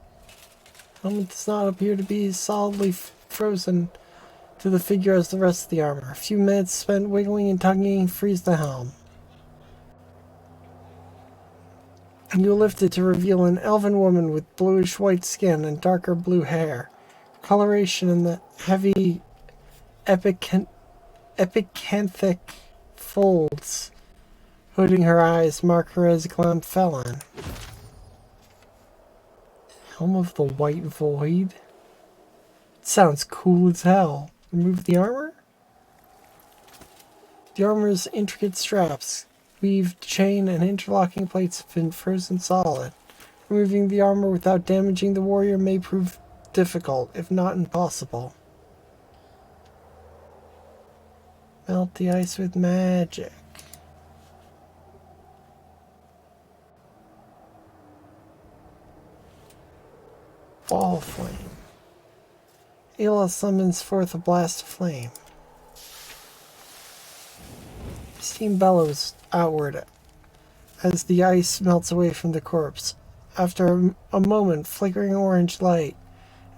The helmet does not appear to be as solidly frozen to the figure as the rest of the armor. A few minutes spent wiggling and tugging frees the helm. You lift it to reveal an elven woman with bluish white skin and darker blue hair. Coloration in the heavy epicanthic folds hooding her eyes mark her as a glam felon. Helm of the White Void? It sounds cool as hell. Remove the armor? The armor's intricate straps, weaved chain, and interlocking plates have been frozen solid. Removing the armor without damaging the warrior may prove difficult, if not impossible. Melt the ice with magic. Ball flame. Ayla summons forth a blast of flame. Steam bellows outward as the ice melts away from the corpse. After a moment, flickering orange light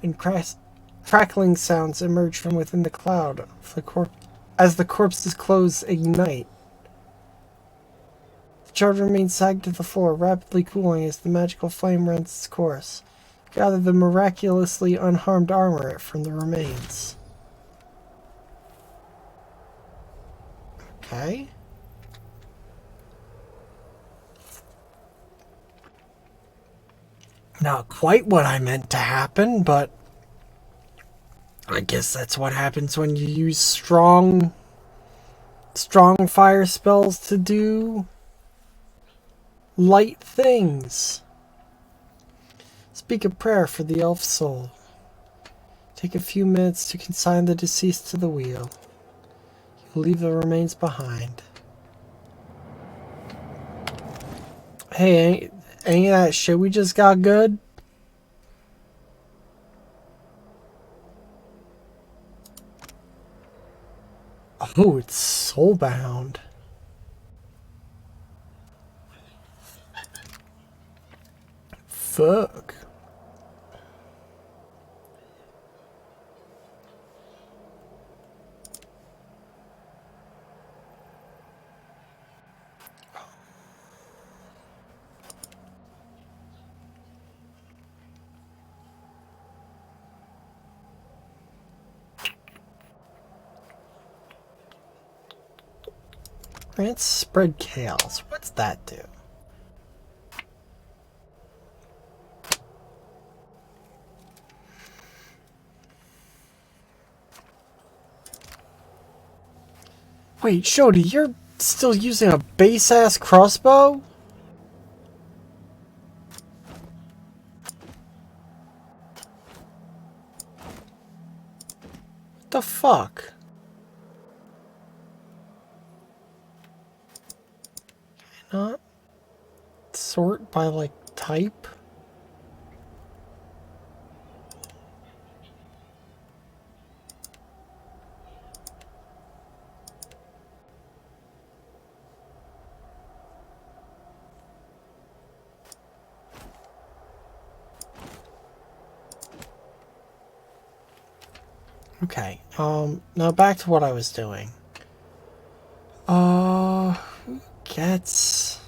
and crackling sounds emerge from within the cloud of the as the corpse's clothes ignite. The charge remains sagged to the floor, rapidly cooling as the magical flame runs its course. Gather the miraculously unharmed armor from the remains. Okay. Not quite what I meant to happen, but I guess that's what happens when you use strong fire spells to do light things. Speak a prayer for the elf soul. Take a few minutes to consign the deceased to the wheel. You'll leave the remains behind. Hey, ain't that shit we just got good? Oh, it's soulbound. Fuck. Grants spread chaos. What's that do? Wait, Shodi, you're still using a base-ass crossbow? What the fuck? Can I not sort by, like, type? Okay, now back to what I was doing. Who gets...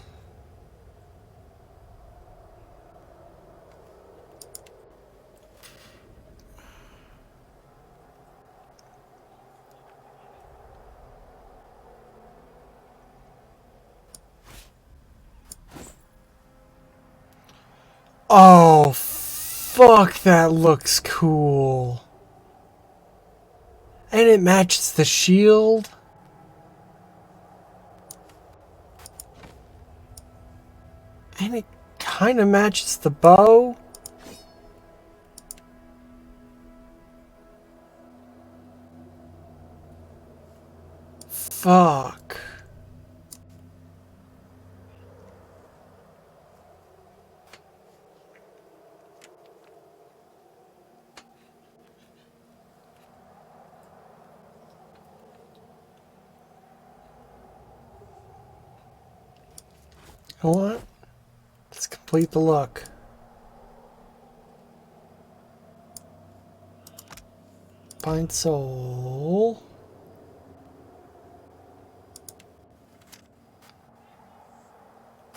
Oh, fuck, that looks cool. And it matches the shield. And it kind of matches the bow. Fuck. You know what? Let's complete the look. Find soul.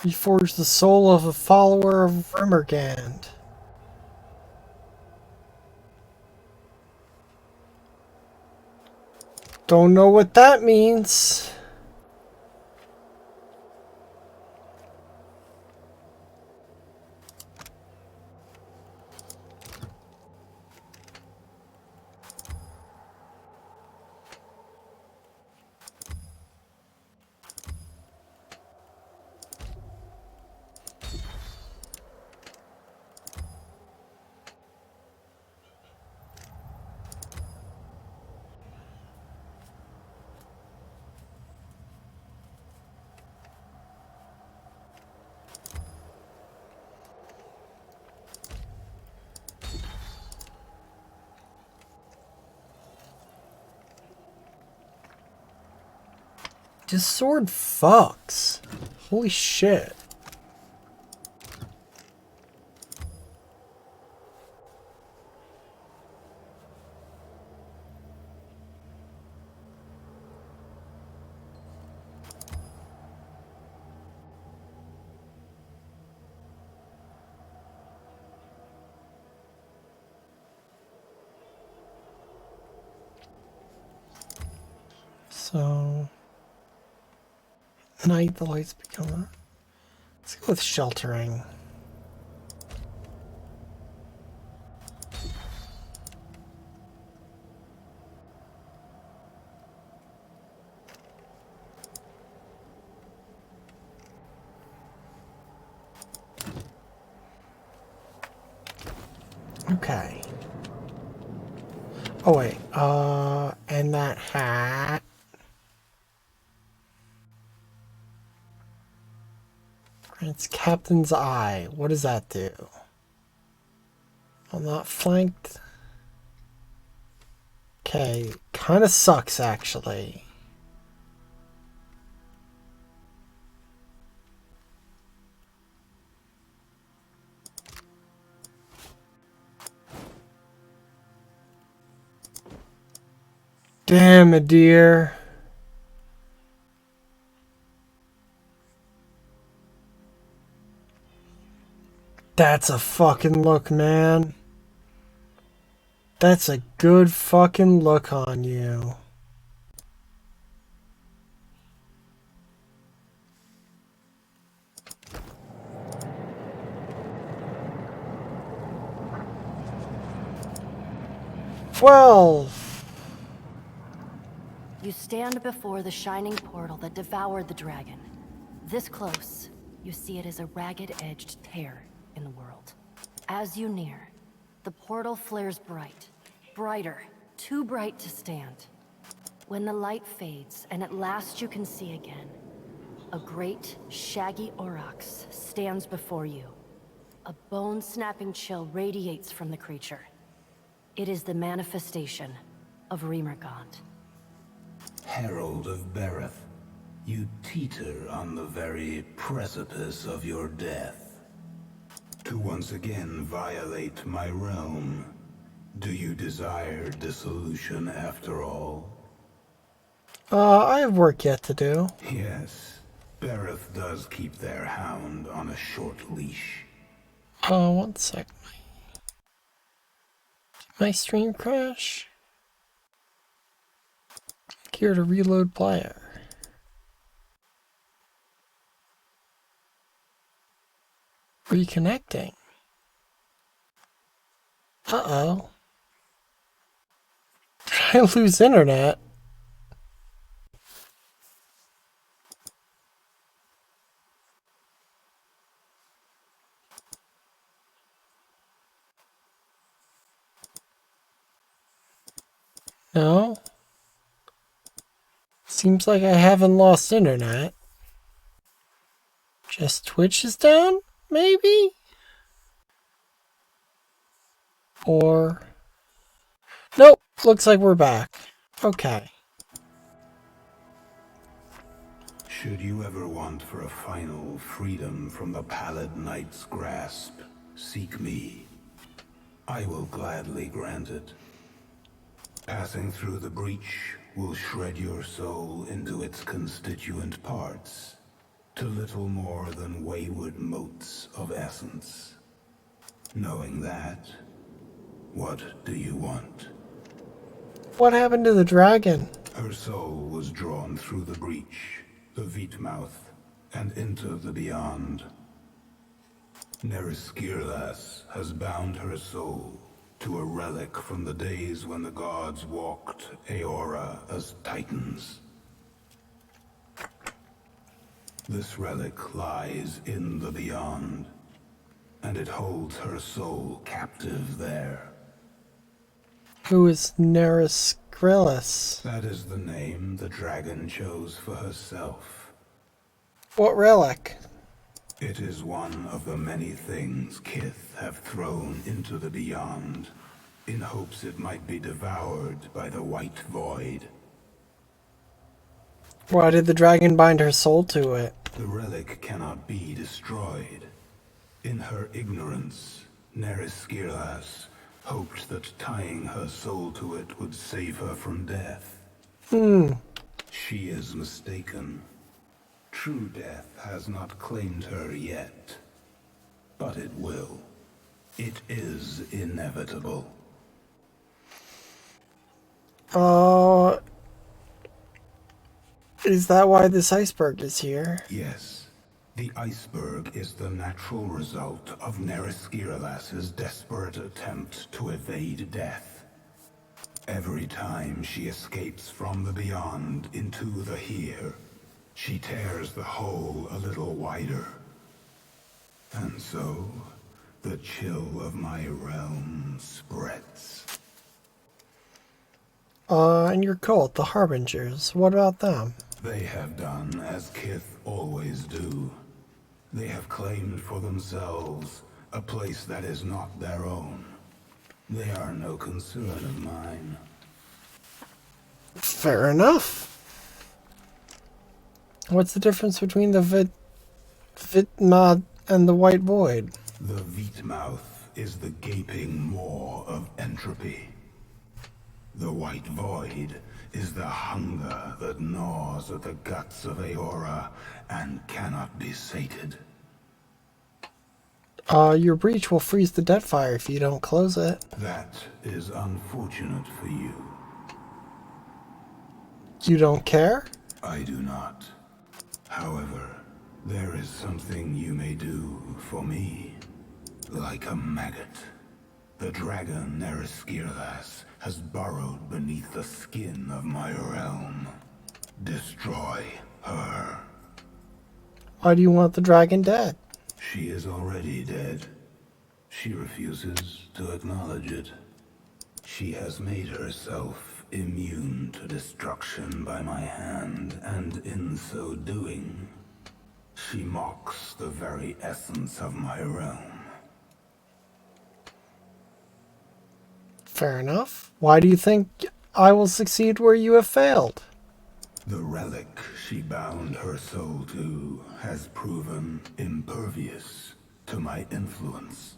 Reforge the soul of a follower of Rimergand. Don't know what that means. This sword fucks. Holy shit. So... Night, the lights become... Let's go with sheltering. Okay. Oh wait, and that hat... It's Captain's Eye. What does that do? I'm not flanked. Okay, kind of sucks actually. Damn it, dear. That's a fucking look, man. That's a good fucking look on you. Well... You stand before the shining portal that devoured the dragon. This close, you see it as a ragged-edged tear in the world. As you near, the portal flares bright, brighter, too bright to stand. When the light fades, and at last you can see again, a great, shaggy aurochs stands before you. A bone-snapping chill radiates from the creature. It is the manifestation of Remergand. Herald of Bereth, you teeter on the very precipice of your death. To once again violate my realm. Do you desire dissolution after all? I have work yet to do. Yes, Bereth does keep their hound on a short leash. 1 sec. Did my stream crash? Click here to reload player. Reconnecting. Uh-oh. Did I lose internet? No. Seems like I haven't lost internet. Just Twitch is down, maybe? Or... Nope, looks like we're back. Okay. Should you ever want for a final freedom from the Pallid Knight's grasp, seek me. I will gladly grant it. Passing through the breach will shred your soul into its constituent parts, to little more than wayward motes of essence. Knowing that, what do you want? What happened to the dragon? Her soul was drawn through the breach, the Veetmouth, and into the beyond. Neriskirlas has bound her soul to a relic from the days when the gods walked Aora as titans. This relic lies in the beyond, and it holds her soul captive there. Who is Neriskirlas? That is the name the dragon chose for herself. What relic? It is one of the many things Kith have thrown into the beyond, in hopes it might be devoured by the White Void. Why did the dragon bind her soul to it? The relic cannot be destroyed. In her ignorance, Neriskirlas hoped that tying her soul to it would save her from death. She is mistaken. True death has not claimed her yet, but it will. It is inevitable. Is that why this iceberg is here? Yes. The iceberg is the natural result of Neriskirlas' desperate attempt to evade death. Every time she escapes from the beyond into the here, she tears the hole a little wider. And so, the chill of my realm spreads. And your cult, the Harbingers, what about them? They have done as Kith always do. They have claimed for themselves a place that is not their own. They are no concern of mine. Fair enough. What's the difference between the Veetmouth and the White Void? The Veetmouth is the gaping maw of entropy. The White Void is the hunger that gnaws at the guts of Aora and cannot be sated. Your breach will freeze the Deadfire if you don't close it. That is unfortunate for you. You don't care? I do not. However, there is something you may do for me. Like a maggot, the dragon Neriskirlas has burrowed beneath the skin of my realm. Destroy her. Why do you want the dragon dead? She is already dead. She refuses to acknowledge it. She has made herself immune to destruction by my hand, and in so doing, she mocks the very essence of my realm. Fair enough. Why do you think I will succeed where you have failed? The relic she bound her soul to has proven impervious to my influence.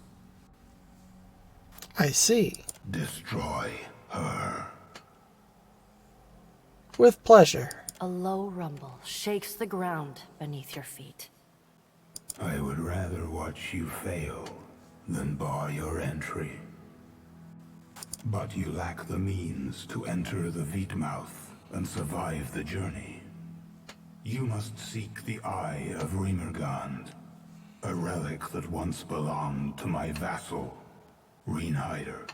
I see. Destroy her. With pleasure. A low rumble shakes the ground beneath your feet. I would rather watch you fail than bar your entry. But you lack the means to enter the Veetmouth and survive the journey. You must seek the Eye of Remergand, a relic that once belonged to my vassal, Reinhider.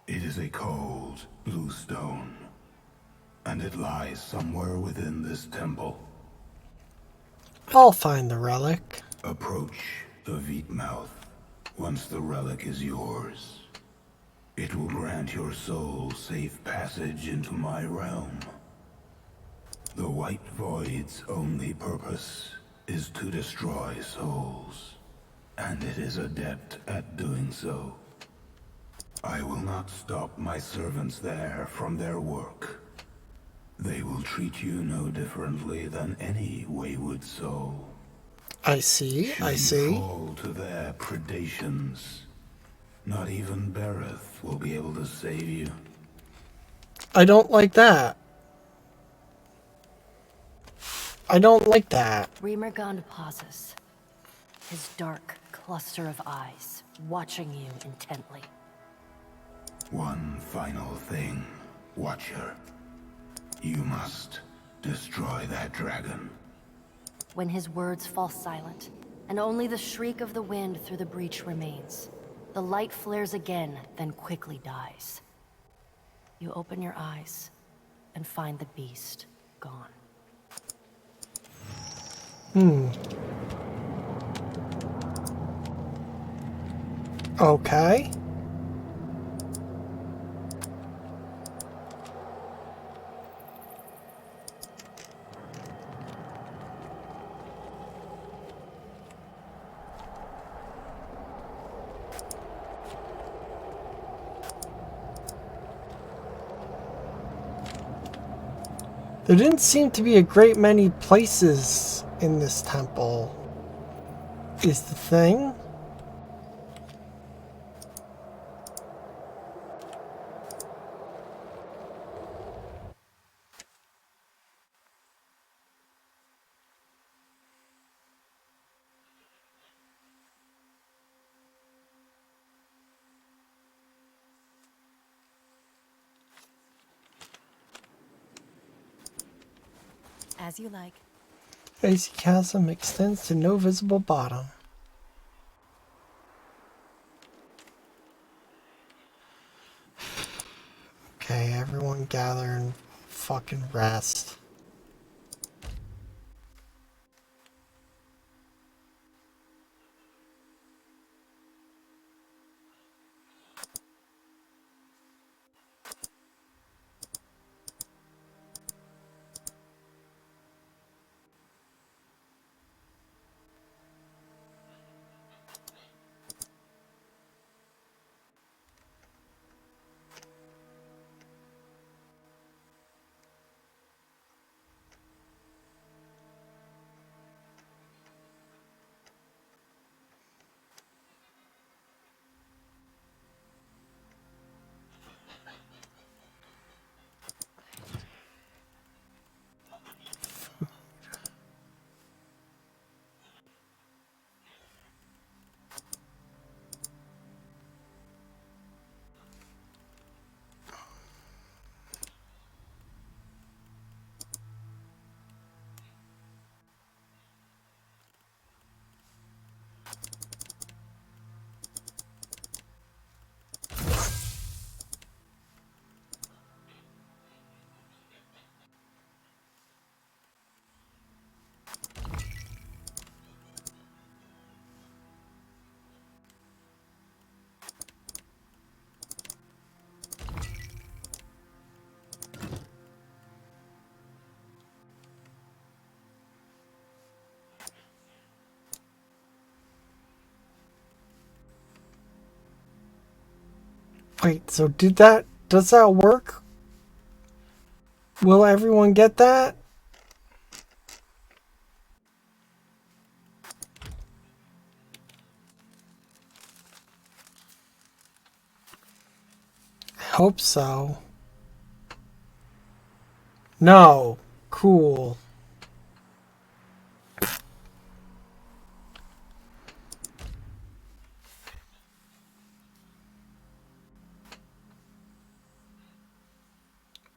It is a cold, blue stone, and it lies somewhere within this temple. I'll find the relic. Approach the Veetmouth once the relic is yours. It will grant your soul safe passage into my realm. The White Void's only purpose is to destroy souls, and it is adept at doing so. I will not stop my servants there from their work. They will treat you no differently than any wayward soul. I see, I Should see. you fall to their predations, not even Bereth will be able to save you. I don't like that. I don't like that. Remergand pauses, his dark cluster of eyes watching you intently. One final thing, Watcher. You must destroy that dragon. When his words fall silent, and only the shriek of the wind through the breach remains, the light flares again, then quickly dies. You open your eyes and find the beast gone. Okay. There didn't seem to be a great many places in this temple, is the thing. As you like. Icy chasm extends to no visible bottom. Okay, everyone gather and fucking rest. Wait, so does that work? Will everyone get that? I hope so. No. Cool.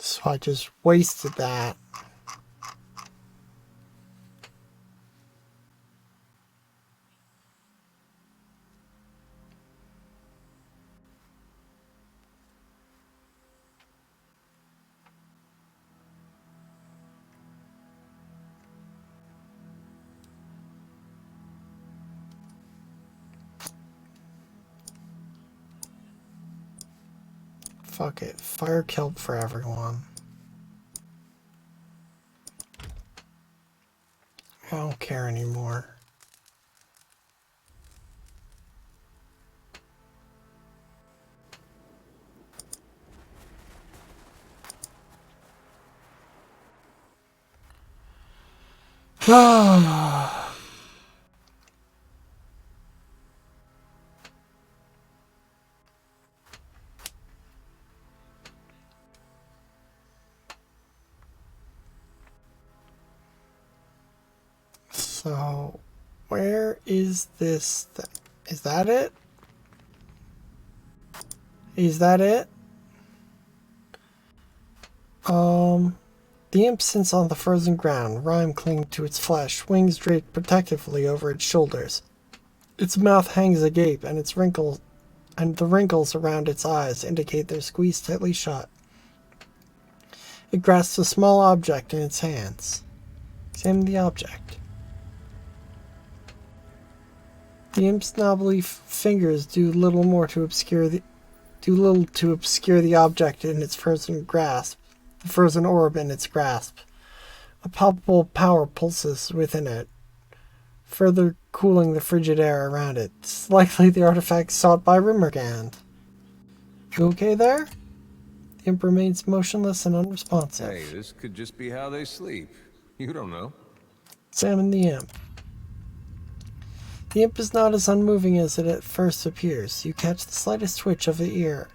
So I just wasted that. Fuck it. Fire killed for everyone. I don't care anymore. So, where is this thing? Is that it? Is that it? The imp sits on the frozen ground, rime clinging to its flesh, wings draped protectively over its shoulders. Its mouth hangs agape, and the wrinkles around its eyes indicate they're squeezed tightly shut. It grasps a small object in its hands. Examine the object. The imp's knobbly fingers do little to obscure the object in its frozen grasp, the frozen orb in its grasp. A palpable power pulses within it, further cooling the frigid air around it. It's likely the artifact sought by Rimergand. You okay there? The imp remains motionless and unresponsive. Hey, this could just be how they sleep. You don't know. Examine the imp. The imp is not as unmoving as it at first appears. You catch the slightest twitch of the ear,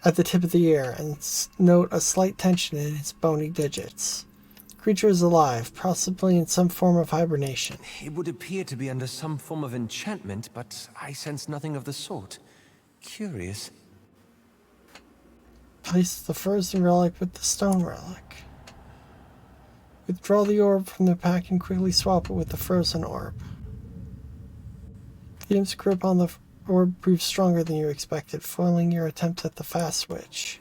at the tip of the ear, and note a slight tension in its bony digits. The creature is alive, possibly in some form of hibernation. It would appear to be under some form of enchantment, but I sense nothing of the sort. Curious. Place the frozen relic with the stone relic. Withdraw the orb from the pack and quickly swap it with the frozen orb. The imp's grip on the orb proves stronger than you expected, foiling your attempt at the fast switch.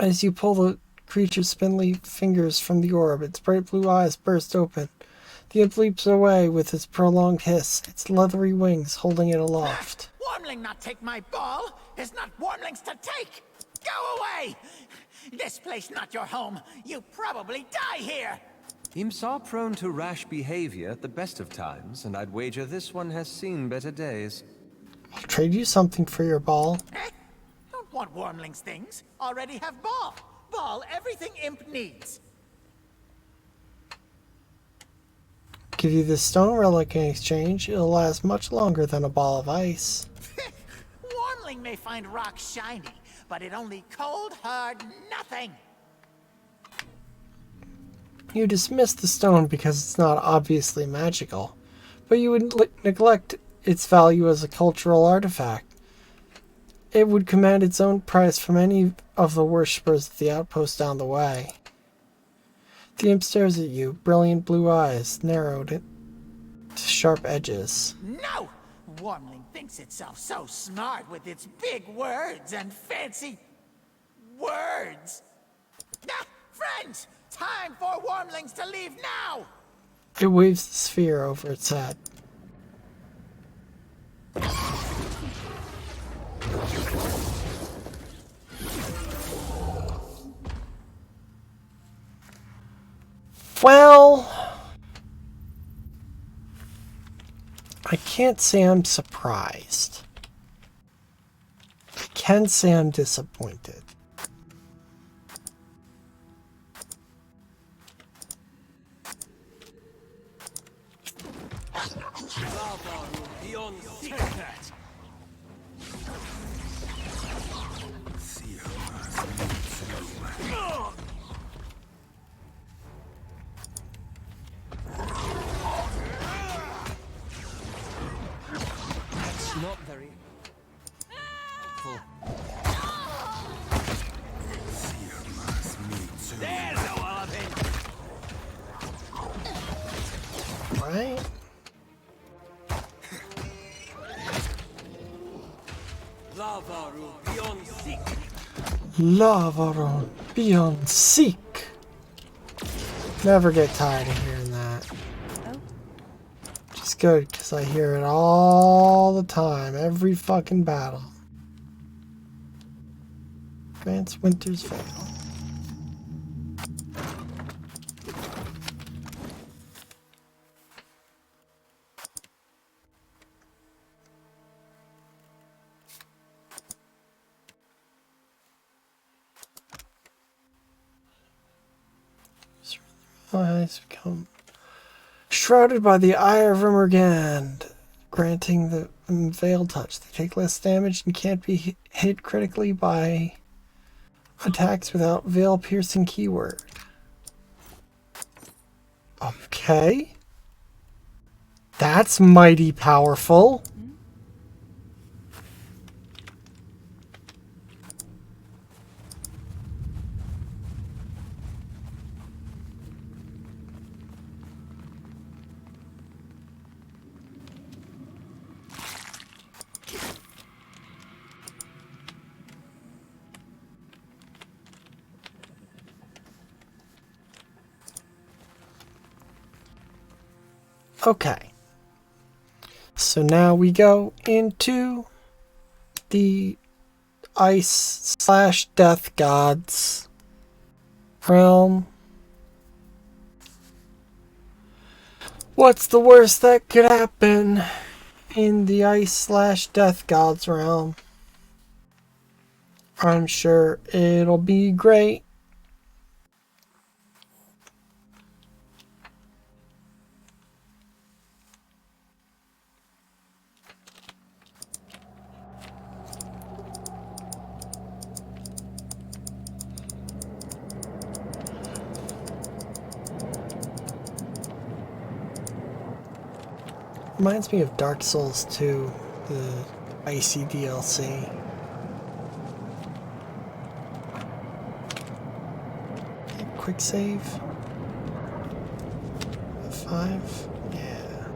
As you pull the creature's spindly fingers from the orb, its bright blue eyes burst open. The imp leaps away with its prolonged hiss, its leathery wings holding it aloft. Wormling not take my ball is not wormlings to take! Go away! This place not your home. You probably die here! Imps are prone to rash behavior at the best of times, and I'd wager this one has seen better days. I'll trade you something for your ball. Don't want wormlings things. Already have ball. Ball everything imp needs. Give you this stone relic in exchange. It'll last much longer than a ball of ice. Wormling may find rock shiny, but it only cold, hard nothing. You dismiss the stone because it's not obviously magical, but you would neglect its value as a cultural artifact. It would command its own price from any of the worshippers at the outpost down the way. The imp stares at you, brilliant blue eyes, narrowed to sharp edges. No! Wormling thinks itself so smart with its big words and fancy words. Ah, friends! Time for wormlings to leave now! It waves the sphere over its head. Well, I can't say I'm surprised. can say I'm disappointed. Not very helpful. There's a walloping. Right? Lavaru beyond seek. Lavaron beyond seek. Never get tired of hearing that. Which is good, because I hear it all the time, every fucking battle. Grants Winter's Veil. Eyes become shrouded by the Eye of Rimmergand, granting the Veil Touch. They take less damage and can't be hit critically by attacks without Veil Piercing keyword. Okay. That's mighty powerful. Okay, so now we go into the Ice/Death Gods realm. What's the worst that could happen in the Ice/Death Gods realm? I'm sure it'll be great. Reminds me of Dark Souls 2, the Icy DLC. Okay, quick save. F5. Yeah.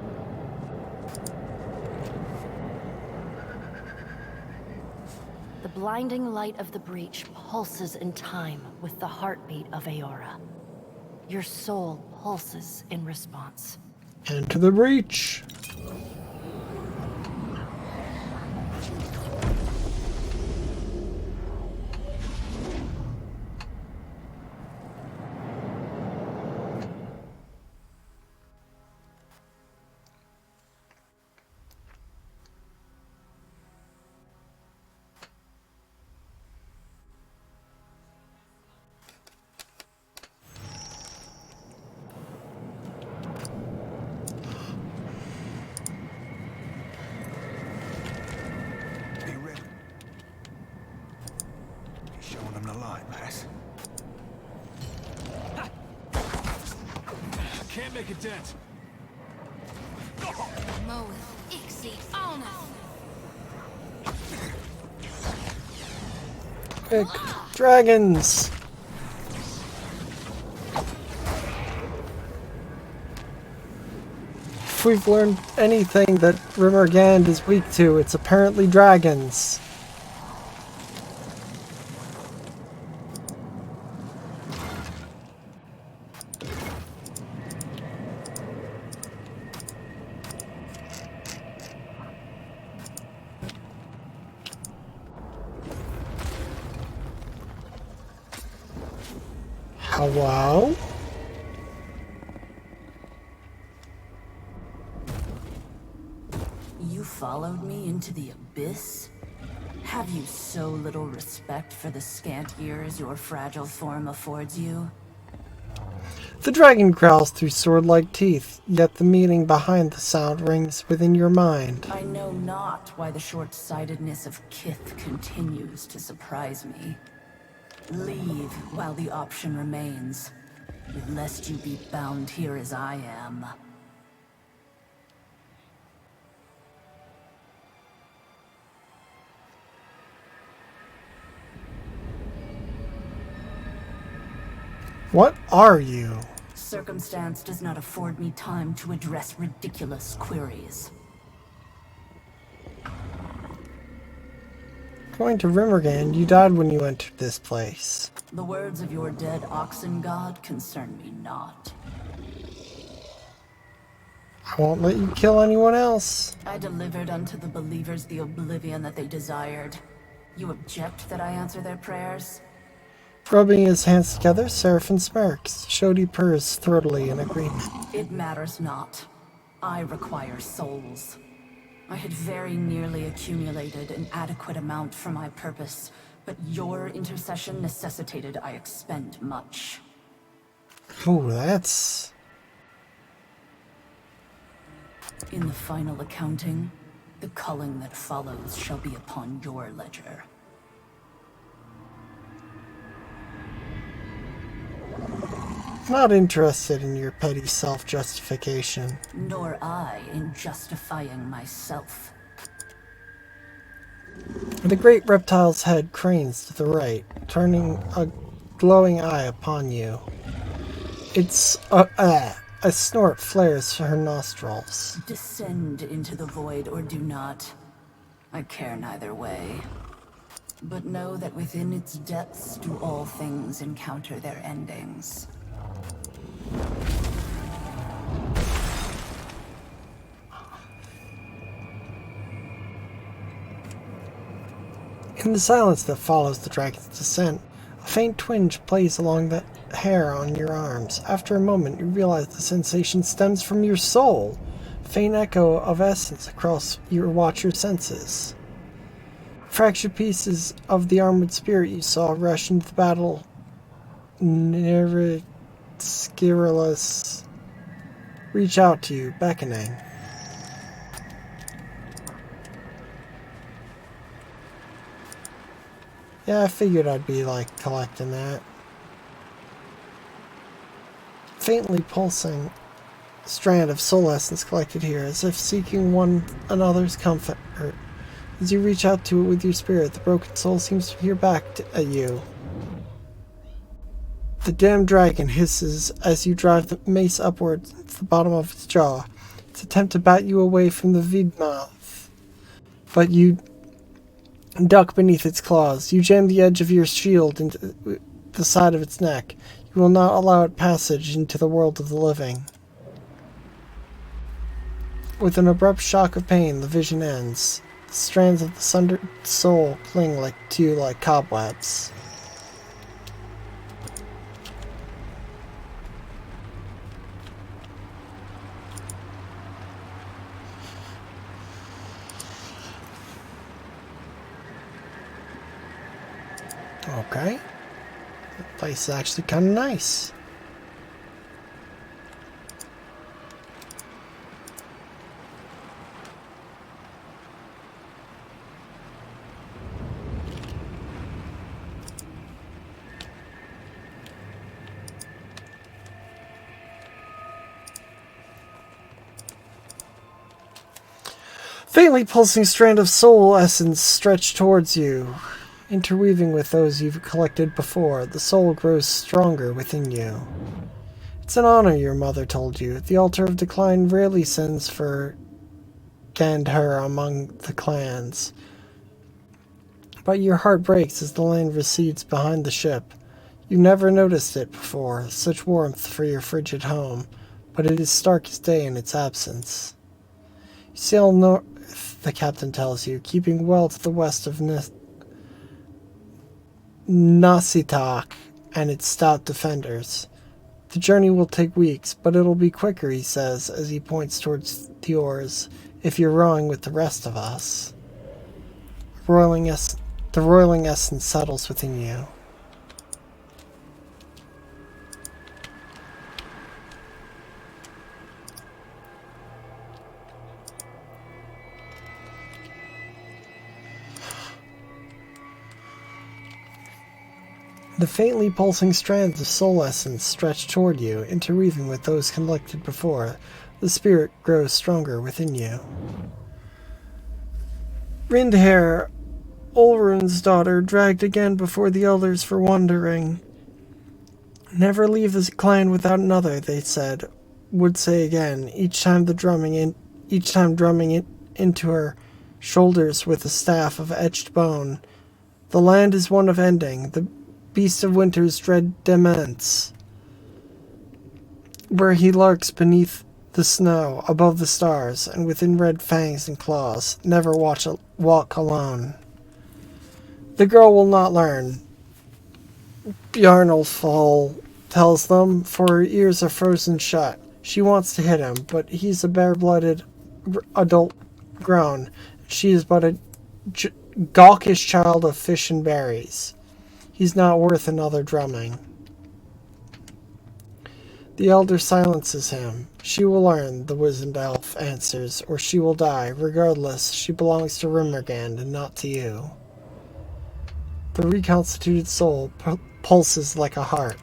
The blinding light of the breach pulses in time with the heartbeat of Aora. Your soul pulses in response. Enter the breach. Can't make a dent. Quick, dragons! If we've learned anything that Rimmergand is weak to, it's apparently dragons. Hello? You followed me into the abyss? Have you so little respect for the scant years your fragile form affords you? The dragon growls through sword-like teeth, yet the meaning behind the sound rings within your mind. I know not why the short-sightedness of Kith continues to surprise me. Leave while the option remains, lest you be bound here as I am. What are you? Circumstance does not afford me time to address ridiculous queries. Going to Rimmergan, you died when you entered this place. The words of your dead oxen god concern me not. I won't let you kill anyone else. I delivered unto the believers the oblivion that they desired. You object that I answer their prayers? Rubbing his hands together, Seraphim smirks. Shodi purrs throatily in agreement. It matters not. I require souls. I had very nearly accumulated an adequate amount for my purpose, but your intercession necessitated I expend much. Oh, that's... In the final accounting, the culling that follows shall be upon your ledger. Not interested in your petty self-justification. Nor I in justifying myself. The great reptile's head cranes to the right, turning a glowing eye upon you. Its a snort flares her nostrils. Descend into the void or do not. I care neither way. But know that within its depths do all things encounter their endings. In the silence that follows the dragon's descent, a faint twinge plays along the hair on your arms. After a moment, you realize the sensation stems from your soul. Faint echo of essence across your watcher's senses. Fractured pieces of the armored spirit you saw rush into the battle. Scirillus reach out to you, beckoning. Yeah, I figured I'd be, like, collecting that. Faintly pulsing strand of soul essence collected here, as if seeking one another's comfort. As you reach out to it with your spirit, the broken soul seems to peer back at you. The damned dragon hisses as you drive the mace upwards to the bottom of its jaw. Its attempt to bat you away from the vidmouth, but you duck beneath its claws. You jam the edge of your shield into the side of its neck. You will not allow it passage into the world of the living. With an abrupt shock of pain, the vision ends. The strands of the sundered soul cling to you like cobwebs. Okay. That place is actually kind of nice. Faintly pulsing strand of soul essence stretched towards you. Interweaving with those you've collected before, the soul grows stronger within you. It's an honor, your mother told you. The altar of decline rarely sends for Gandhar among the clans. But your heart breaks as the land recedes behind the ship. You never noticed it before, such warmth for your frigid home, but it is stark as day in its absence. You sail north, the captain tells you, keeping well to the west of Nasitak and its stout defenders. The journey will take weeks, but it'll be quicker, he says, as he points towards the oars, if you're rowing with the rest of us. the roiling essence settles within you. The faintly pulsing strands of soul essence stretch toward you, interweaving with those collected before. The spirit grows stronger within you. Rindhair, Olrun's daughter, dragged again before the elders for wandering. Never leave the clan without another, they said, would say again, each time drumming it into her shoulders with a staff of etched bone. The land is one of ending, the beast of winter's dread demence, where he lurks beneath the snow, above the stars, and within red fangs and claws, never walk alone. The girl will not learn, Bjarnolfsfall tells them, for her ears are frozen shut. She wants to hit him, but he's a bare-blooded adult grown. She is but a gawkish child of fish and berries. He's not worth another drumming. The elder silences him. She will learn, the wizened elf answers, or she will die. Regardless, she belongs to Rimmergand and not to you. The reconstituted soul pulses like a heart.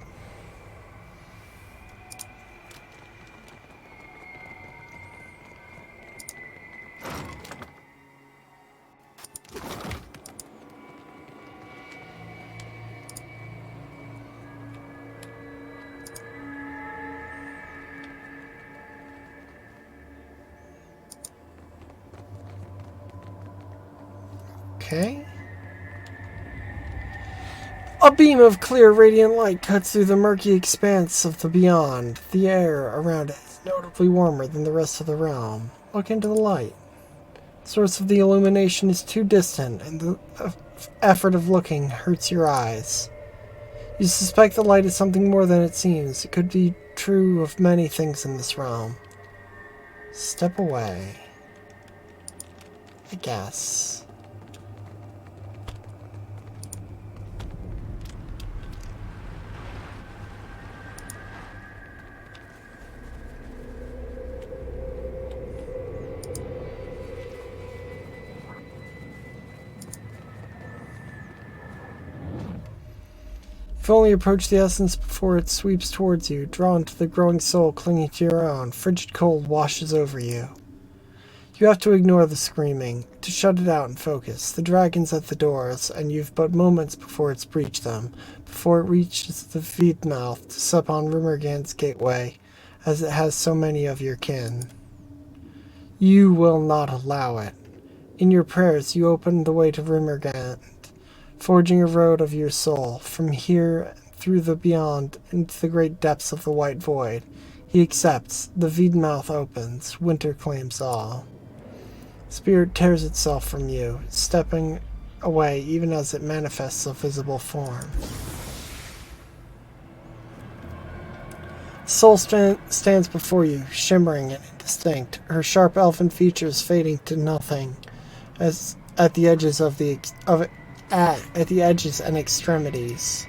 Okay. A beam of clear, radiant light cuts through the murky expanse of the beyond. The air around it is notably warmer than the rest of the realm. Look into the light. The source of the illumination is too distant, and the effort of looking hurts your eyes. You suspect the light is something more than it seems. It could be true of many things in this realm. Step away. I guess. You've only approached the essence before it sweeps towards you, drawn to the growing soul clinging to your own. Frigid cold washes over you. You have to ignore the screaming, to shut it out and focus. The dragon's at the doors, and you've but moments before it's breached them, before it reaches the feed mouth to sup on Rimmergand's gateway, as it has so many of your kin. You will not allow it. In your prayers, you open the way to Rimmergand, forging a road of your soul, from here through the beyond into the great depths of the white void. He accepts. The Veed mouth opens. Winter claims all. Spirit tears itself from you, stepping away even as it manifests a visible form. Soul stands before you, shimmering and indistinct, her sharp elfin features fading to nothing, as at the edges at the edges and extremities.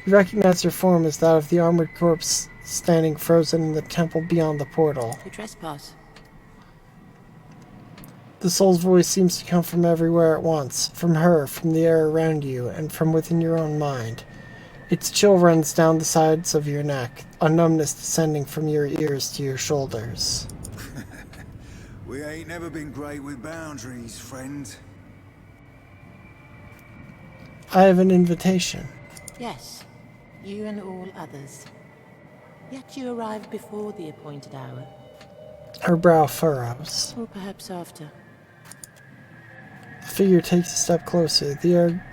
You recognize her form as that of the armored corpse standing frozen in the temple beyond the portal. You trespass. The soul's voice seems to come from everywhere at once, from her, from the air around you, and from within your own mind. Its chill runs down the sides of your neck, a numbness descending from your ears to your shoulders. We ain't never been great with boundaries, friend. I have an invitation. Yes, you and all others. Yet you arrived before the appointed hour. Her brow furrows. Or perhaps after. The figure takes a step closer. The air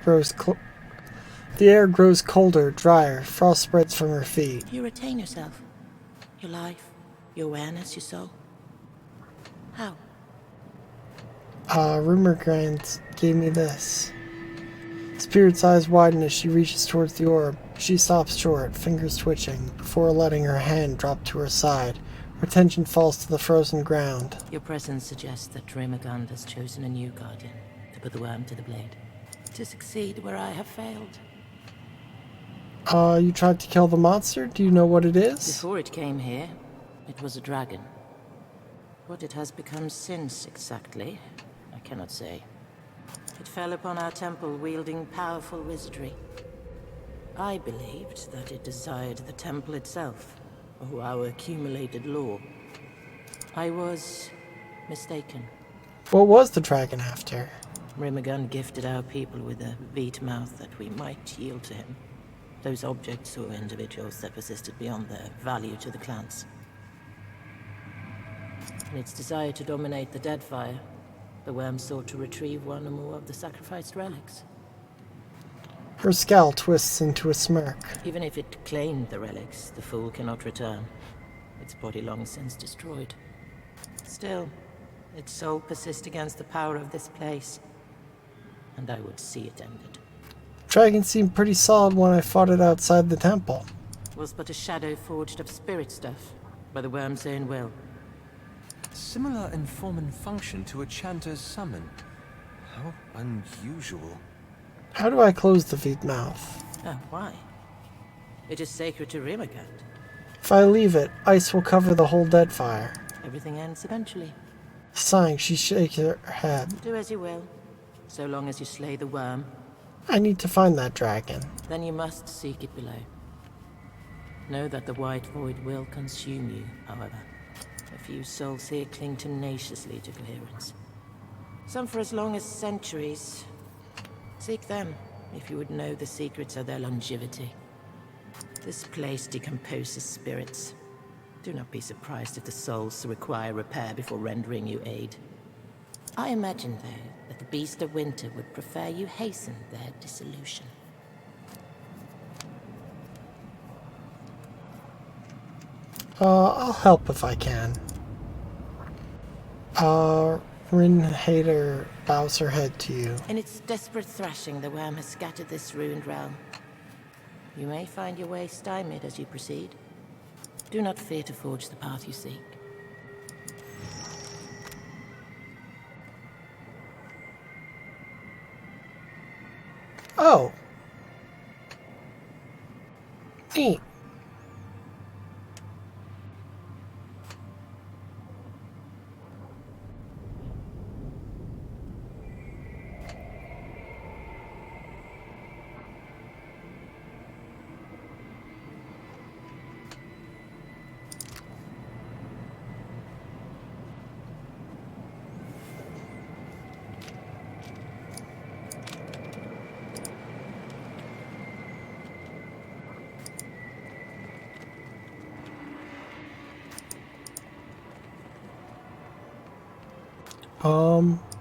grows colder, drier. Frost spreads from her feet. You retain yourself. Your life, your awareness, your soul. How? Rimmergand gave me this. Spirit's eyes widen as she reaches towards the orb. She stops short, fingers twitching, before letting her hand drop to her side. Her attention falls to the frozen ground. Your presence suggests that Rimmergand has chosen a new guardian. to put the worm to the blade. To succeed where I have failed. You tried to kill the monster? Do you know what it is? Before it came here, it was a dragon. What it has become since, exactly, I cannot say. It fell upon our temple wielding powerful wizardry. I believed that it desired the temple itself, or our accumulated lore. I was mistaken. What was the dragon after? Rimagund gifted our people with a beat mouth that we might yield to him. Those objects or individuals that persisted beyond their value to the clans. In its desire to dominate the Deadfire, the worm sought to retrieve one or more of the sacrificed relics. Her scowl twists into a smirk. Even if it claimed the relics, the fool cannot return. Its body long since destroyed. Still, its soul persists against the power of this place, and I would see it ended. Dragon seemed pretty solid when I fought it outside the temple. Was but a shadow forged of spirit stuff, by the worm's own will. Similar in form and function to a chanter's summon. How unusual. How do I close the feet mouth? Oh, why? It is sacred to Rimagund. If I leave it, ice will cover the whole Deadfire. Everything ends eventually. Sighing, she shakes her head. Do as you will, so long as you slay the worm. I need to find that dragon. Then you must seek it below. Know that the white void will consume you, however. A few souls here cling tenaciously to coherence. Some for as long as centuries. Seek them, if you would know the secrets of their longevity. This place decomposes spirits. Do not be surprised if the souls require repair before rendering you aid. I imagine, though, that the Beast of Winter would prefer you hasten their dissolution. I'll help if I can. Rin Hader bows her head to you. In its desperate thrashing, the worm has scattered this ruined realm. You may find your way stymied as you proceed. Do not fear to forge the path you seek. Oh. Neat.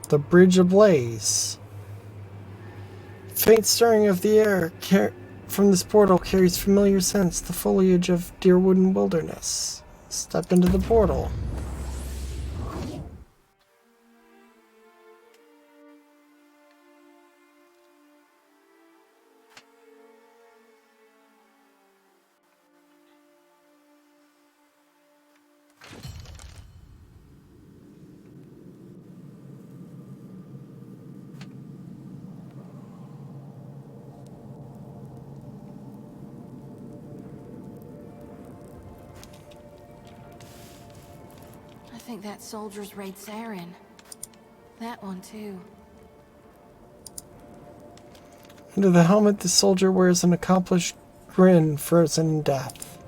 The bridge ablaze. Faint stirring of the air from this portal carries familiar scents, the foliage of Deerwood and wilderness. Step into the portal. I think that soldier's raid Saren. That one, too. Under the helmet, the soldier wears an accomplished grin frozen in death.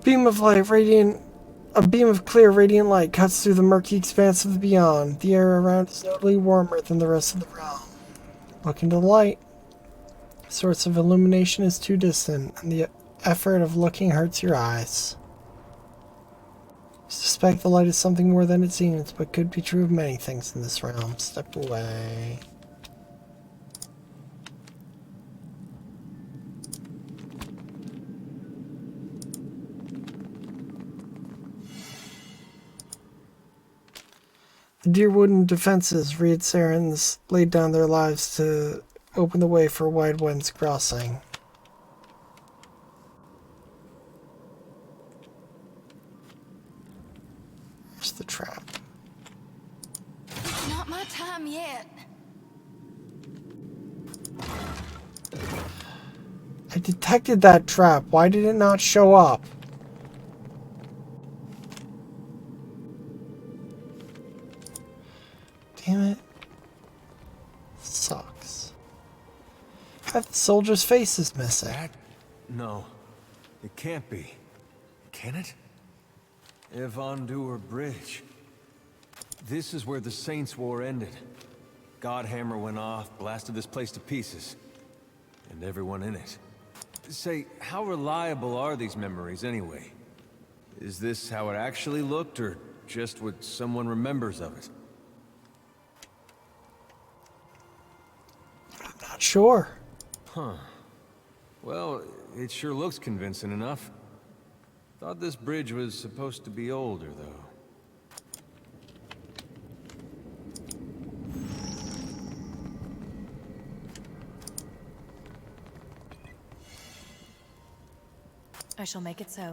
A beam of clear, radiant light cuts through the murky expanse of the beyond. The air around is notably warmer than the rest of the realm. Look into the light. The source of illumination is too distant, and the effort of looking hurts your eyes. Suspect the light is something more than it seems, but could be true of many things in this realm. Step away. The Deerwood defenses, Reed Sarens, laid down their lives to open the way for Wide Wind's crossing. Here's the trap. It's not not my time yet. I detected that trap. Why did it not show up? Damn it. Sucks. Half the soldier's face is missing. No, it can't be. Can it? Evandur Bridge. This is where the Saints' War ended. Godhammer went off, blasted this place to pieces. And everyone in it. Say, how reliable are these memories anyway? Is this how it actually looked, or just what someone remembers of it? I'm not sure. Huh. Well, it sure looks convincing enough. Thought this bridge was supposed to be older, though. I shall make it so.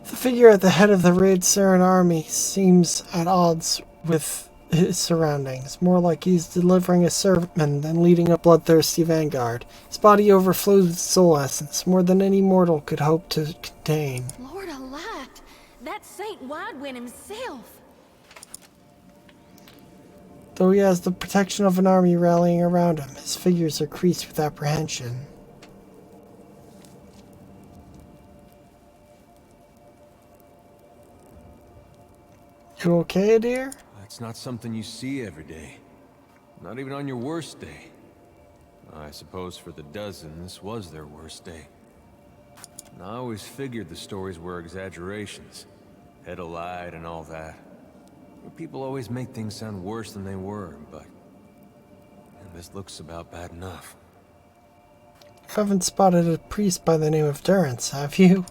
The figure at the head of the Raid Saren army seems at odds with his surroundings, more like he's delivering a sermon than leading a bloodthirsty vanguard. His body overflows with soul essence, more than any mortal could hope to contain. Lord alive, that's Saint Widewind himself. Though he has the protection of an army rallying around him, his figures are creased with apprehension. You okay, dear? That's not something you see every day. Not even on your worst day. I suppose for the dozen, this was their worst day. And I always figured the stories were exaggerations. Head alight and all that. People always make things sound worse than they were, but... and this looks about bad enough. You haven't spotted a priest by the name of Durrance, have you?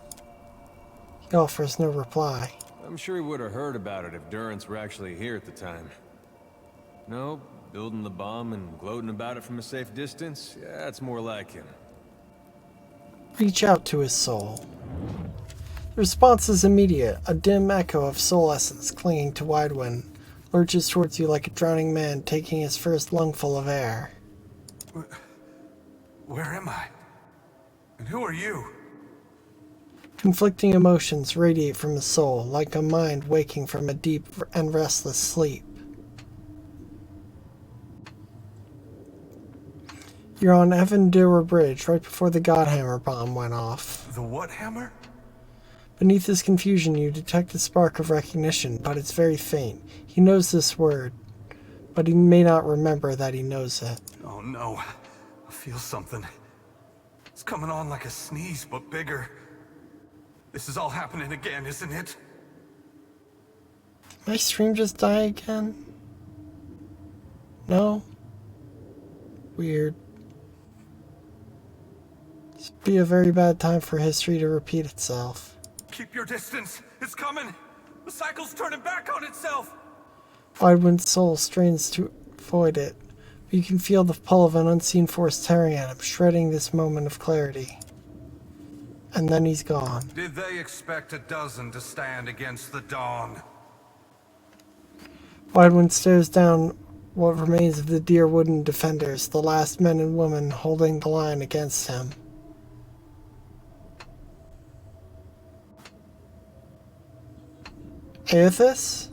He offers no reply. I'm sure he would have heard about it if Durrance were actually here at the time. No, building the bomb and gloating about it from a safe distance? Yeah, that's more like him. Reach out to his soul. The response is immediate. A dim echo of soul essence clinging to Widewind lurches towards you like a drowning man taking his first lungful of air. Where am I? And who are you? Conflicting emotions radiate from his soul, like a mind waking from a deep and restless sleep. You're on Evandur Bridge, right before the Godhammer bomb went off. The what hammer? Beneath his confusion, you detect a spark of recognition, but it's very faint. He knows this word, but he may not remember that he knows it. Oh no, I feel something. It's coming on like a sneeze, but bigger. This is all happening again, isn't it? Did my stream just die again? No? Weird. This would be a very bad time for history to repeat itself. Keep your distance. It's coming. The cycle's turning back on itself. Widewind's soul strains to avoid it, but you can feel the pull of an unseen force tearing at him, shredding this moment of clarity. And then he's gone. Did they expect a dozen to stand against the dawn? Widewind stares down what remains of the dear wooden defenders, the last men and women holding the line against him. Aethys?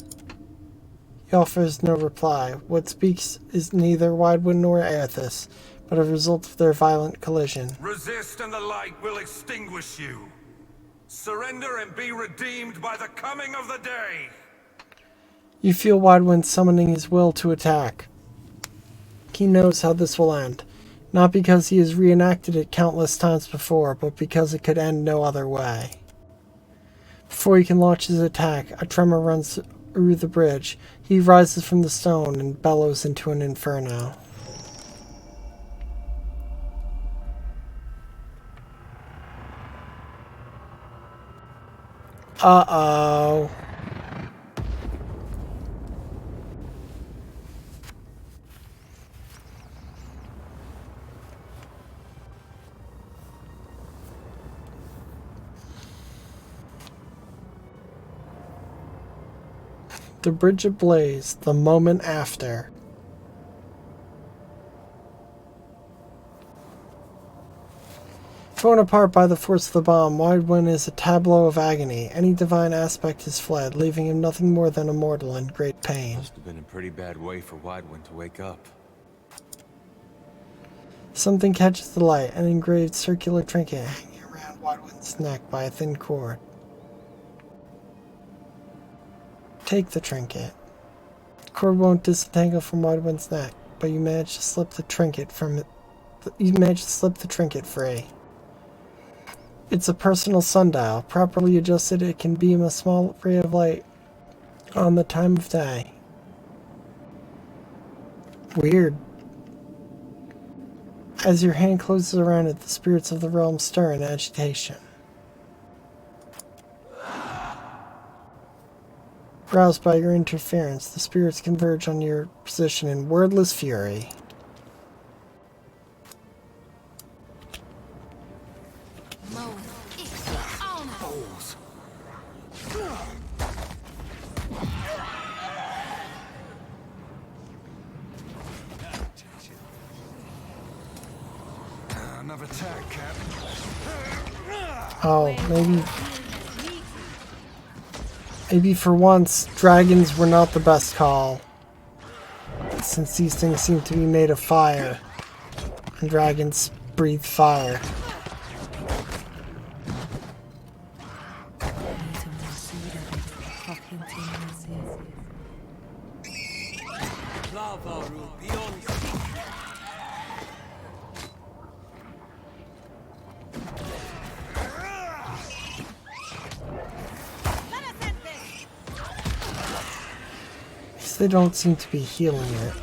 He offers no reply. What speaks is neither Widewind nor Aethys, but a result of their violent collision. Resist and the light will extinguish you. Surrender and be redeemed by the coming of the day. You feel Widewind summoning his will to attack. He knows how this will end, not because he has reenacted it countless times before, but because it could end no other way. Before he can launch his attack, a tremor runs through the bridge. He rises from the stone and bellows into an inferno. Uh-oh. The bridge ablaze, the moment after. Torn apart by the force of the bomb, Widewind is a tableau of agony. Any divine aspect is fled, leaving him nothing more than a mortal in great pain. Must have been a pretty bad way for Widewind to wake up. Something catches the light, an engraved circular trinket hanging around Widewind's neck by a thin cord. Take the trinket. The cord won't disentangle from Widewind's neck, but you manage to slip the trinket from it. You manage to slip the trinket free. It's a personal sundial. Properly adjusted, it can beam a small ray of light on the time of day. Weird. As your hand closes around it, the spirits of the realm stir in agitation. Roused by your interference, the spirits converge on your position in wordless fury. Another attack, Cap. Oh, maybe for once, dragons were not the best call. Since these things seem to be made of fire, and dragons breathe fire. They don't seem to be healing it.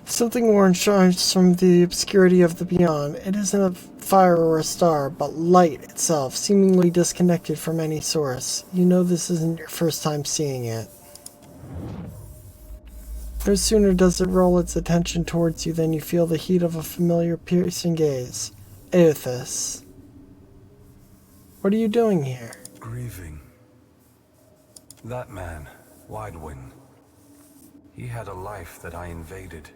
Something orange shines from the obscurity of the beyond. It isn't a fire or a star, but light itself, seemingly disconnected from any source. You know this isn't your first time seeing it. No sooner does it roll its attention towards you than you feel the heat of a familiar piercing gaze. Aethys. What are you doing here? Grieving. That man, Widewind, he had a life that I invaded,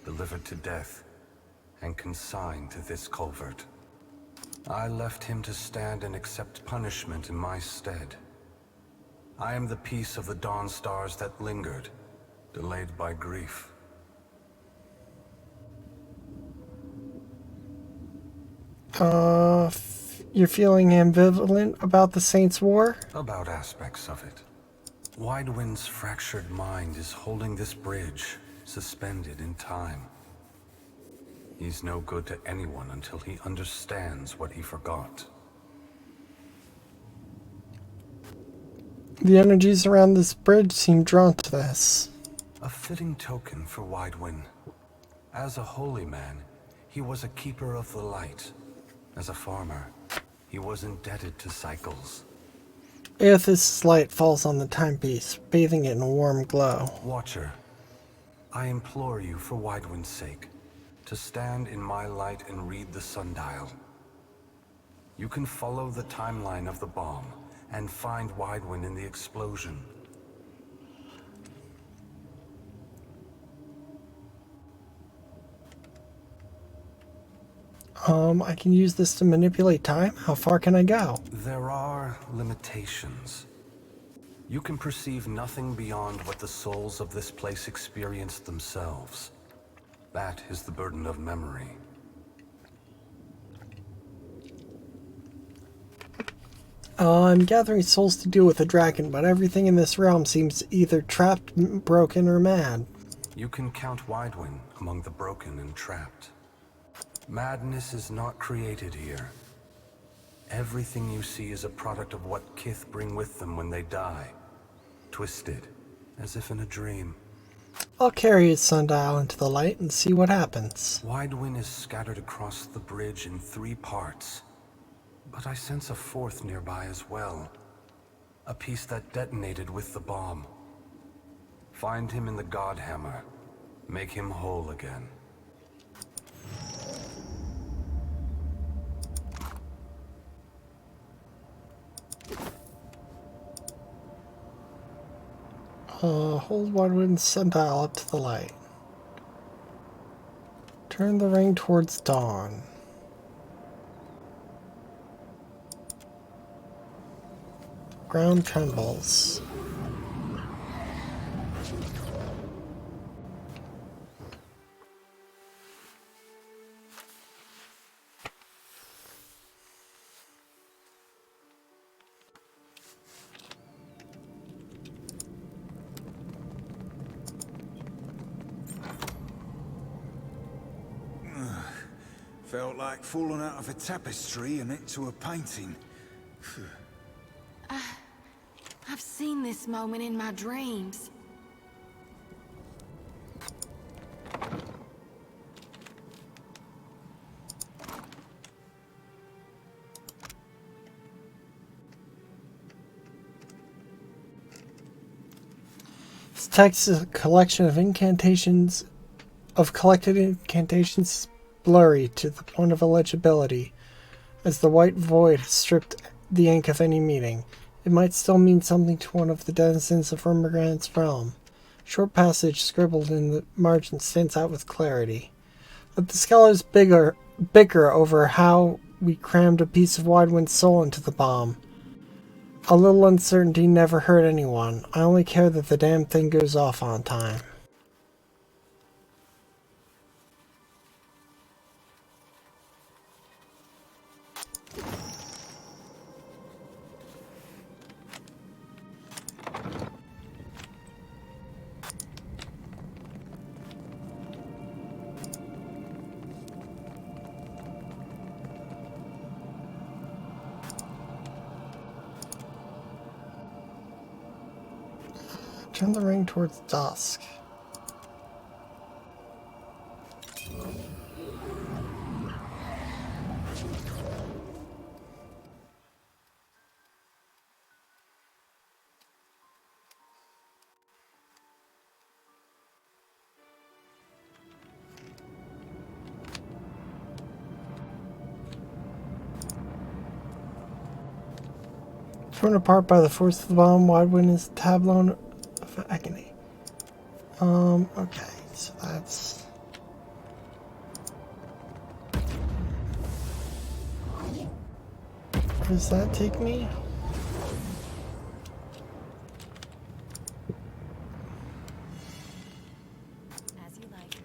delivered to death, and consigned to this culvert. I left him to stand and accept punishment in my stead. I am the piece of the dawn stars that lingered, delayed by grief. You're feeling ambivalent about the Saints' War? About aspects of it. Widewind's fractured mind is holding this bridge, suspended in time. He's no good to anyone until he understands what he forgot. The energies around this bridge seem drawn to this. A fitting token for Widewind. As a holy man, he was a keeper of the light. As a farmer, he was indebted to cycles. Aethys' light falls on the timepiece, bathing it in a warm glow. Watcher, I implore you for Widewind's sake, to stand in my light and read the sundial. You can follow the timeline of the bomb, and find Widewind in the explosion. I can use this to manipulate time? How far can I go? There are limitations. You can perceive nothing beyond what the souls of this place experienced themselves. That is the burden of memory. I'm gathering souls to deal with a dragon, but everything in this realm seems either trapped, broken, or mad. You can count Widewind among the broken and trapped. Madness is not created here. Everything you see is a product of what Kith bring with them when they die. Twisted, as if in a dream. I'll carry his sundial into the light and see what happens. Widewind is scattered across the bridge in 3 parts, but I sense a 4th nearby as well. A piece that detonated with the bomb. Find him in the Godhammer. Make him whole again. Hold Widewind's sundial up to the light. Turn the ring towards dawn. Ground trembles. Felt like falling out of a tapestry and into a painting. I've seen this moment in my dreams. This text is a collection of incantations, of collected incantations, blurry to the point of illegibility. As the white void has stripped the ink of any meaning, it might still mean something to one of the denizens of Ermengarde's realm. Short passage scribbled in the margin stands out with clarity. Let the scholars bicker over how we crammed a piece of Widewind's soul into the bomb. A little uncertainty never hurt anyone. I only care that the damn thing goes off on time. Turn the ring towards dusk. Torn apart by the force of the bomb, Widewind is tableau of agony. Okay, so that's... Where does that take me? As you like.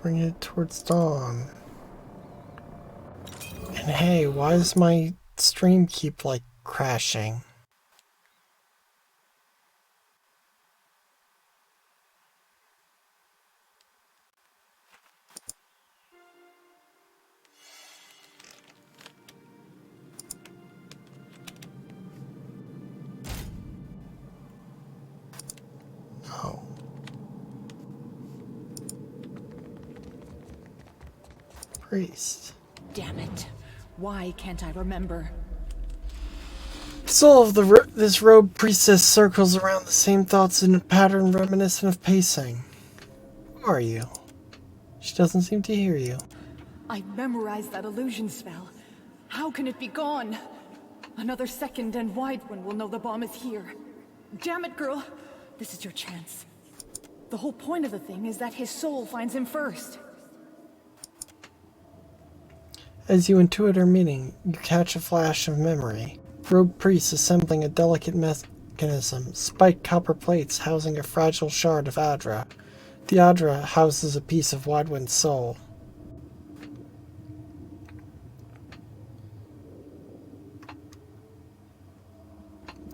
Bring it towards dawn. And hey, why does my stream keep, like, crashing? No. Priest. Damn it. Why can't I remember? The soul of this robed priestess circles around the same thoughts in a pattern reminiscent of pacing. Who are you? She doesn't seem to hear you. I memorized that illusion spell. How can it be gone? Another second and Widewind will know the bomb is here. Damn it, girl. This is your chance. The whole point of the thing is that his soul finds him first. As you intuit her meaning, you catch a flash of memory. Robed priest assembling a delicate mechanism, spiked copper plates housing a fragile shard of Adra. The Adra houses a piece of Widewind's soul.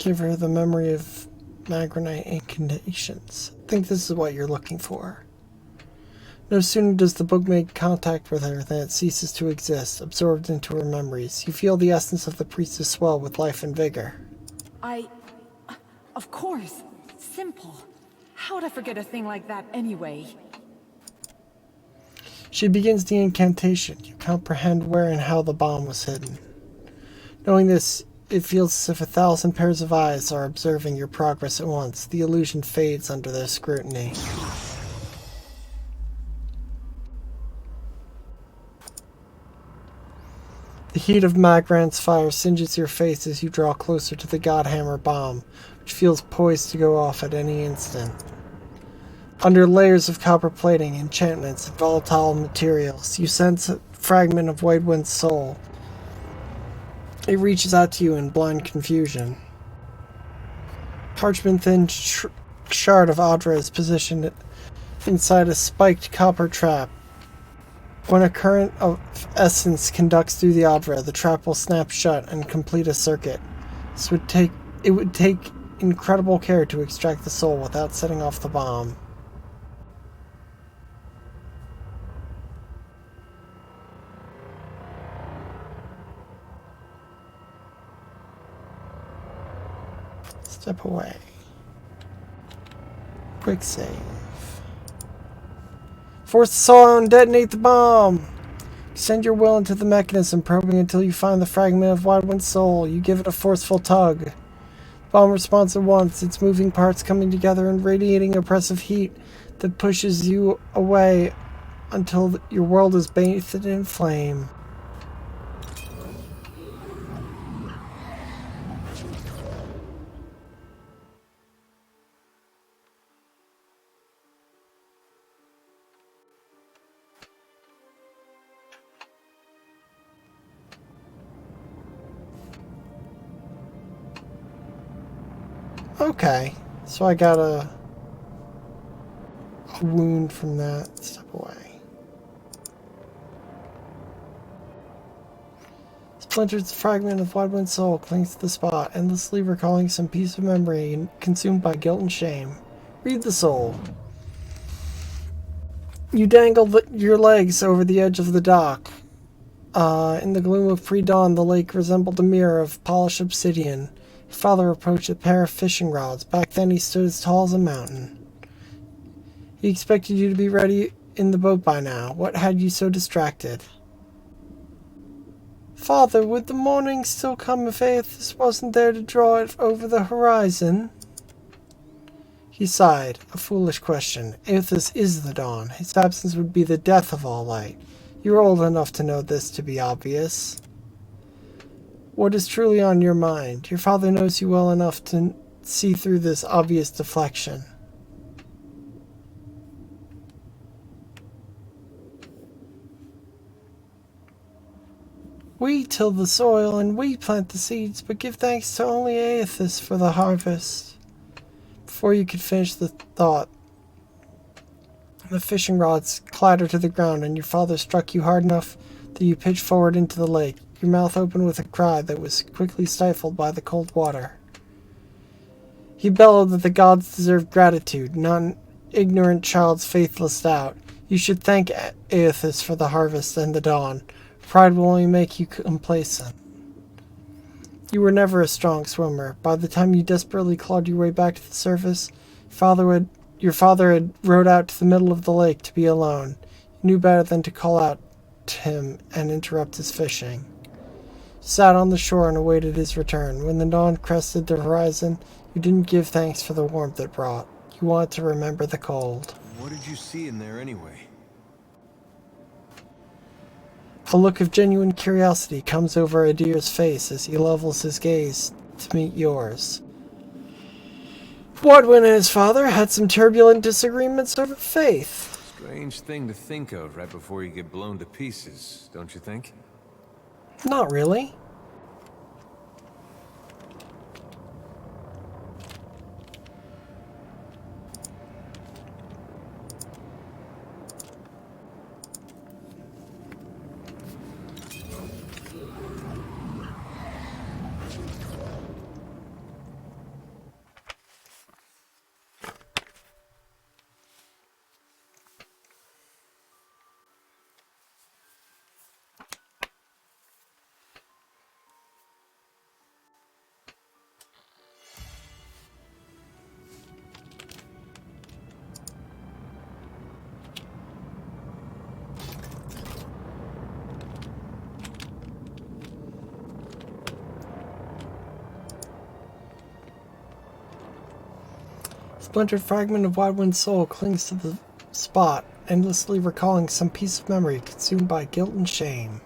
Give her the memory of Magranite incantations. I think this is what you're looking for. No sooner does the book make contact with her than it ceases to exist, absorbed into her memories. You feel the essence of the priestess swell with life and vigor. Of course. Simple. How'd I forget a thing like that anyway? She begins the incantation. You comprehend where and how the bomb was hidden. Knowing this, it feels as if 1,000 pairs of eyes are observing your progress at once. The illusion fades under their scrutiny. The heat of Magran's fire singes your face as you draw closer to the Godhammer bomb, which feels poised to go off at any instant. Under layers of copper plating, enchantments, and volatile materials, you sense a fragment of Wydwin's soul. It reaches out to you in blind confusion. Parchment-thin shard of Audra is positioned inside a spiked copper trap. When a current of essence conducts through the Audra, the trap will snap shut and complete a circuit. It would take incredible care to extract the soul without setting off the bomb. Step away. Quick save. Force the soul out and detonate the bomb! Extend your will into the mechanism, probing until you find the fragment of Wydwin's soul. You give it a forceful tug. The bomb responds at once, its moving parts coming together and radiating oppressive heat that pushes you away until your world is bathed in flame. Okay, so I got a wound from that. Step away. Splintered fragment of Wydwin's soul clings to the spot, endlessly recalling some piece of memory consumed by guilt and shame. Read the soul. You dangle your legs over the edge of the dock. In the gloom of pre-dawn, the lake resembled a mirror of polished obsidian. Your father approached a pair of fishing rods. Back then he stood as tall as a mountain. He expected you to be ready in the boat by now. What had you so distracted? Father, would the morning still come if Aethys wasn't there to draw it over the horizon? He sighed. A foolish question. Aethys is the dawn. His absence would be the death of all light. You are old enough to know this to be obvious. What is truly on your mind? Your father knows you well enough to see through this obvious deflection. We till the soil and we plant the seeds, but give thanks to only Aethys for the harvest. Before you could finish the thought, the fishing rods clattered to the ground and your father struck you hard enough that you pitched forward into the lake, your mouth open with a cry that was quickly stifled by the cold water. He bellowed that the gods deserved gratitude, not an ignorant child's faithless doubt. You should thank Aethys for the harvest and the dawn. Pride will only make you complacent. You were never a strong swimmer. By the time you desperately clawed your way back to the surface, your father had rowed out to the middle of the lake to be alone. You knew better than to call out to him and interrupt his fishing. You sat on the shore and awaited his return. When the dawn crested the horizon, you didn't give thanks for the warmth it brought. You wanted to remember the cold. What did you see in there anyway? A look of genuine curiosity comes over Adir's face as he levels his gaze to meet yours. Wydwin and his father had some turbulent disagreements over faith. Strange thing to think of right before you get blown to pieces, don't you think? Not really. splintered fragment of Widewind's soul clings to the spot, endlessly recalling some piece of memory consumed by guilt and shame.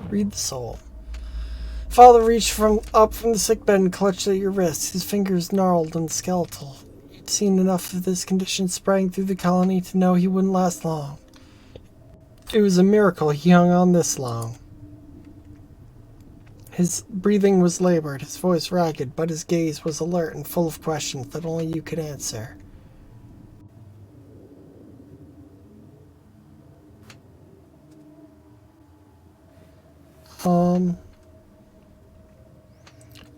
Read the soul. Father reached up from the sickbed and clutched at your wrist, his fingers gnarled and skeletal. You'd seen enough of this condition spreading through the colony to know he wouldn't last long. It was a miracle he hung on this long. His breathing was labored, his voice ragged, but his gaze was alert and full of questions that only you could answer.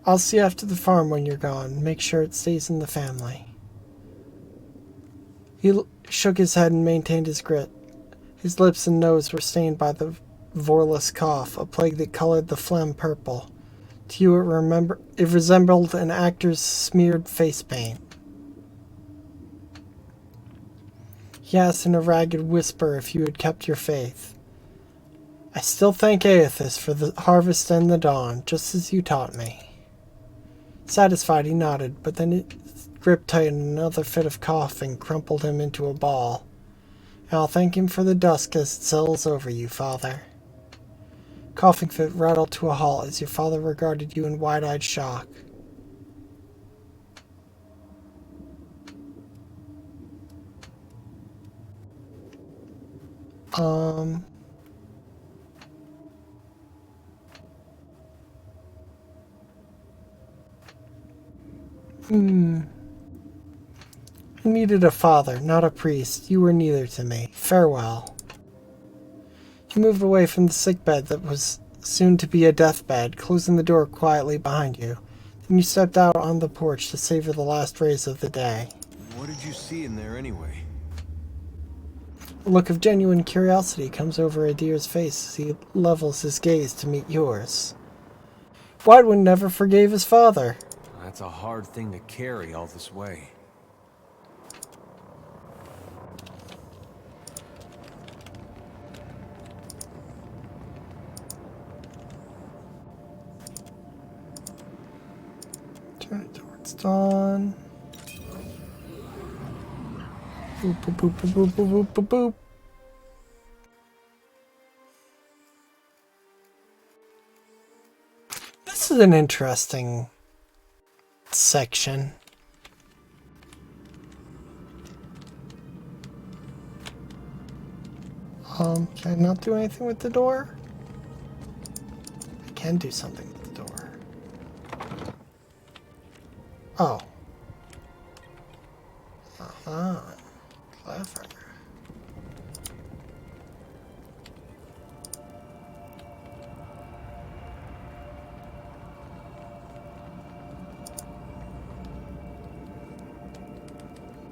I'll see you after the farm when you're gone. Make sure it stays in the family. He shook his head and maintained his grit. His lips and nose were stained by the vorlous cough, a plague that colored the phlegm purple. To you it resembled an actor's smeared face paint. He asked in a ragged whisper if you had kept your faith. I still thank Aethys for the harvest and the dawn, just as you taught me. Satisfied, he nodded, but then it gripped tight and another fit of coughing crumpled him into a ball. And I'll thank him for the dusk as it settles over you, Father. Coughing fit rattled to a halt as your father regarded you in wide-eyed shock. I needed a father, not a priest. You were neither to me. Farewell. He moved away from the sickbed that was soon to be a deathbed, closing the door quietly behind you. Then you stepped out on the porch to savor the last rays of the day. What did you see in there anyway? A look of genuine curiosity comes over Adir's face as he levels his gaze to meet yours. Widewind never forgave his father. That's a hard thing to carry all this way. Turn it towards dawn. Boop, boop, boop, boop, boop, boop, boop, boop. This is an interesting section. Can I not do anything with the door? I can do something with the door. Oh. Uh-huh. Clever.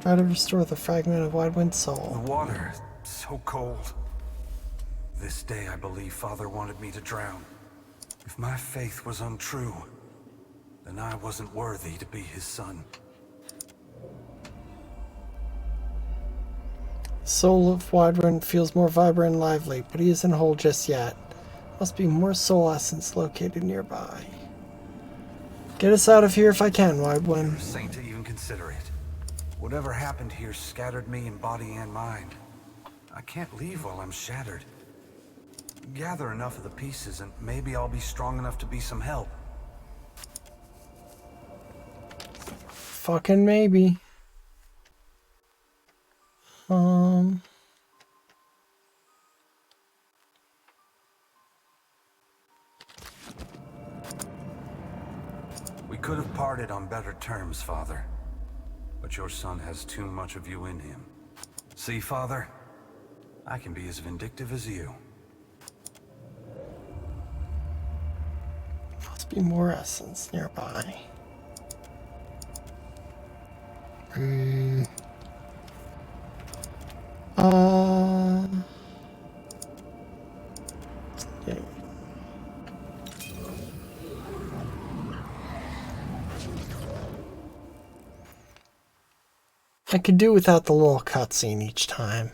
Try to restore the fragment of Widewind's soul. The water, so cold. This day I believe Father wanted me to drown. If my faith was untrue, then I wasn't worthy to be his son. The soul of Widewind feels more vibrant and lively, but he isn't whole just yet. Must be more soul essence located nearby. Get us out of here if I can, Widewind. Saint to even consider it. Whatever happened here scattered me in body and mind. I can't leave while I'm shattered. Gather enough of the pieces and maybe I'll be strong enough to be some help. Fucking maybe. We could have parted on better terms, Father. But your son has too much of you in him. See, Father? I can be as vindictive as you. Must be more essence nearby. Yeah. I could do without the little cutscene each time.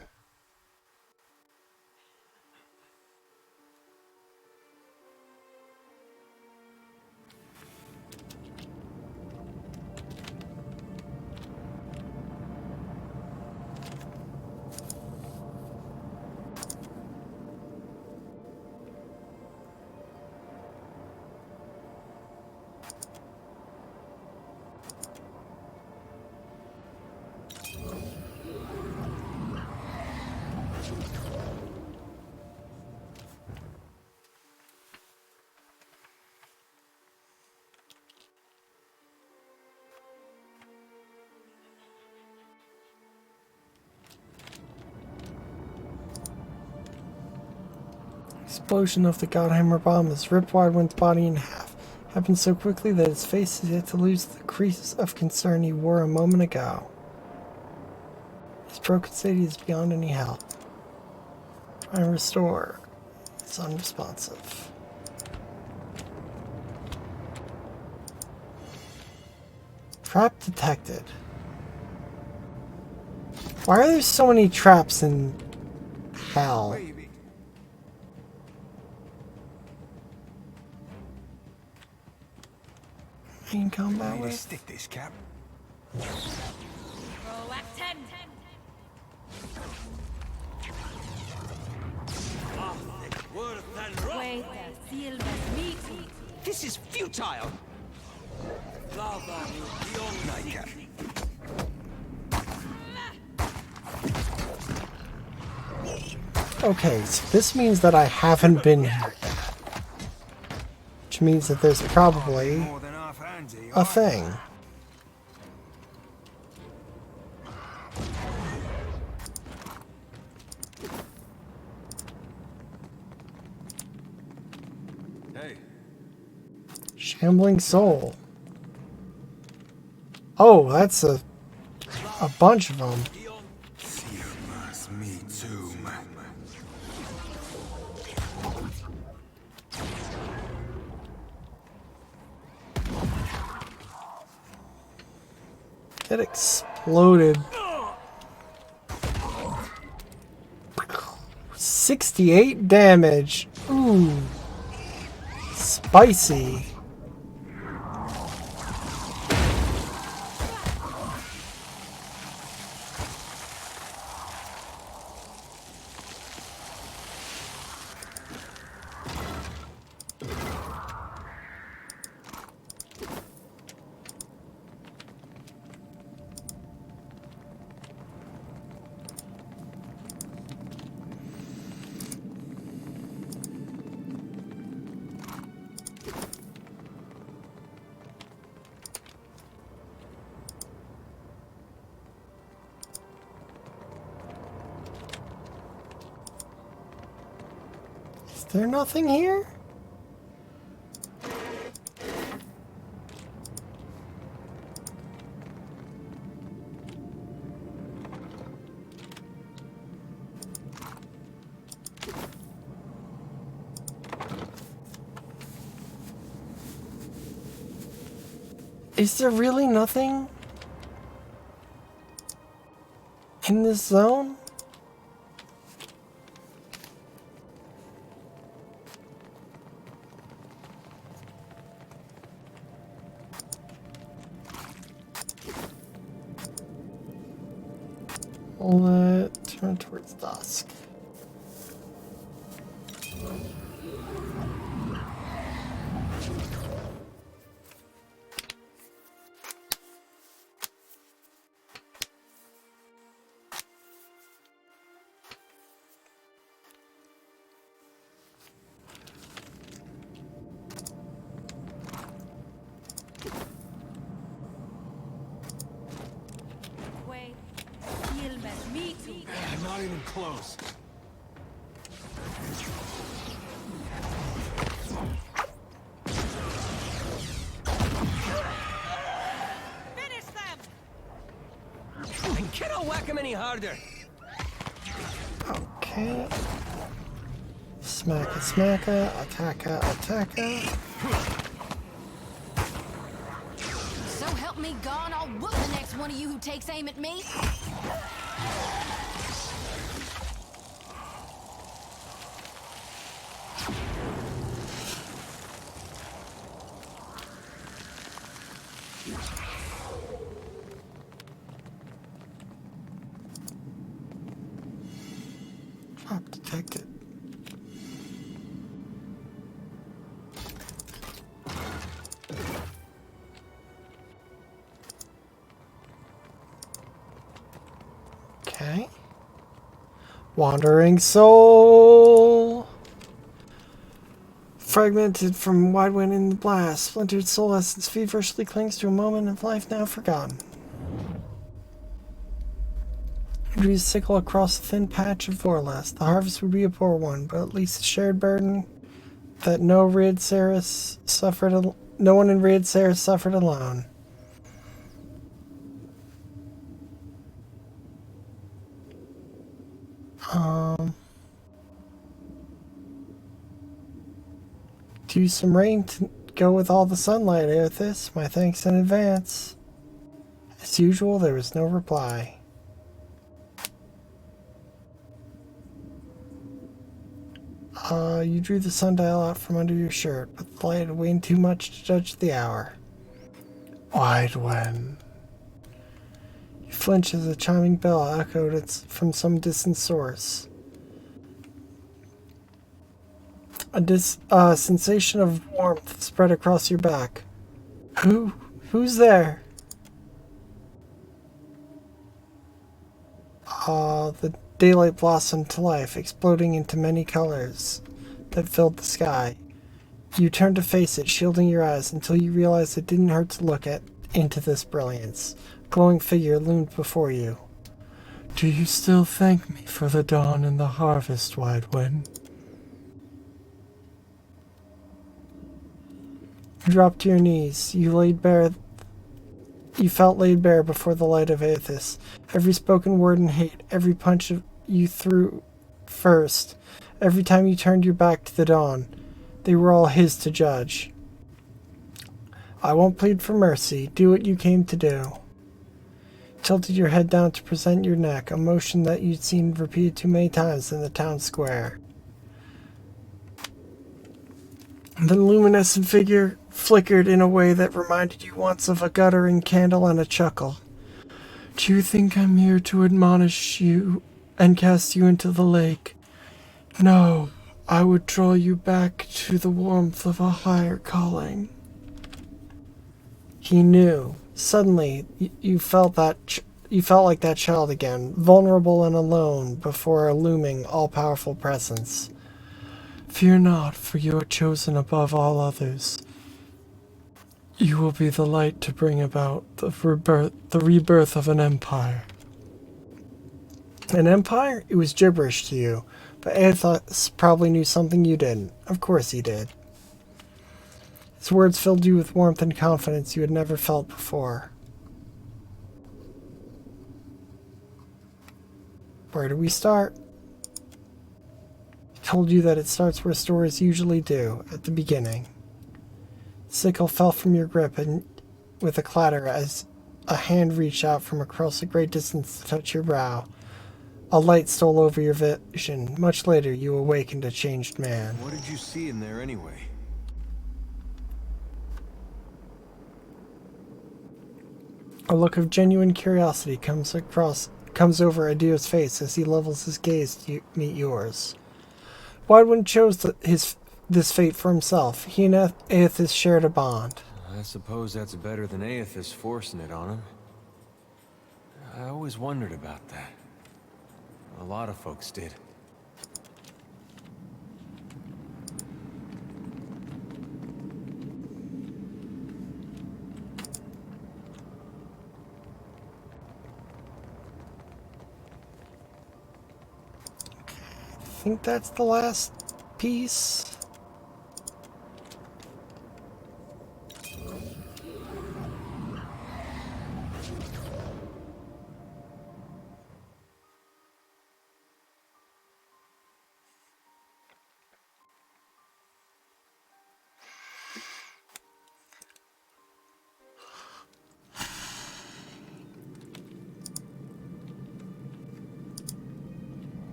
explosion of the Godhammer bomb has ripped Widewind's body in half. It happened so quickly that his face is yet to lose the crease of concern he wore a moment ago. His broken state is beyond any help. Trying to restore. It's unresponsive. Trap detected. Why are there so many traps in hell? In combat with? Stick this, Cap. This is futile. Nightcap. Okay, so this means that I haven't been here yet. Which means that there's probably a thing. Hey. Shambling soul. Oh, that's a bunch of them. Me too, man. It exploded. 68 damage. Ooh. Spicy. Is there nothing here? Is there really nothing in this zone? Let's turn towards dusk. Not even close. Finish them! I cannot whack him any harder. Okay. Smacka, smacka, attacka, attacka. So help me God, I'll whoop the next one of you who takes aim at me. Trap detected. Okay. Wandering soul. Fragmented from Widewind in the blast. Splintered soul essence feverishly clings to a moment of life now forgotten. You drew the sickle across a thin patch of Vorlas. The harvest would be a poor one, but at least a shared burden that no one in Riad Saris suffered alone. Do some rain to go with all the sunlight, Aerithis. My thanks in advance. As usual, there was no reply. You drew the sundial out from under your shirt, but the light had waned too much to judge the hour. Widwen. You flinched as a chiming bell echoed from some distant source. A sensation of warmth spread across your back. Who's there? The daylight blossomed to life, exploding into many colors that filled the sky. You turned to face it, shielding your eyes, until you realized it didn't hurt to look into this brilliance. A glowing figure loomed before you. Do you still thank me for the dawn and the harvest, Widwen? You dropped to your knees. You felt laid bare before the light of Aethys. Every spoken word and hate, every punch you threw first, every time you turned your back to the dawn, they were all his to judge. I won't plead for mercy. Do what you came to do. Tilted your head down to present your neck, a motion that you'd seen repeated too many times in the town square. The luminescent figure flickered in a way that reminded you once of a guttering candle and a chuckle. Do you think I'm here to admonish you and cast you into the lake? No, I would draw you back to the warmth of a higher calling. He knew. Suddenly, you felt like that child again, vulnerable and alone before a looming, all-powerful presence. Fear not, for you are chosen above all others. You will be the light to bring about the rebirth of an empire. An empire? It was gibberish to you, but Aethys probably knew something you didn't. Of course he did. His words filled you with warmth and confidence you had never felt before. Where do we start? He told you that it starts where stories usually do, at the beginning. The sickle fell from your grip and with a clatter as a hand reached out from across a great distance to touch your brow. A light stole over your vision. Much later, you awakened a changed man. What did you see in there anyway? A look of genuine curiosity comes over Adir's face as he levels his gaze to meet yours. Widwen chose this fate for himself. He and Aethys shared a bond. I suppose that's better than Aethys forcing it on him. I always wondered about that. A lot of folks did. I think that's the last piece.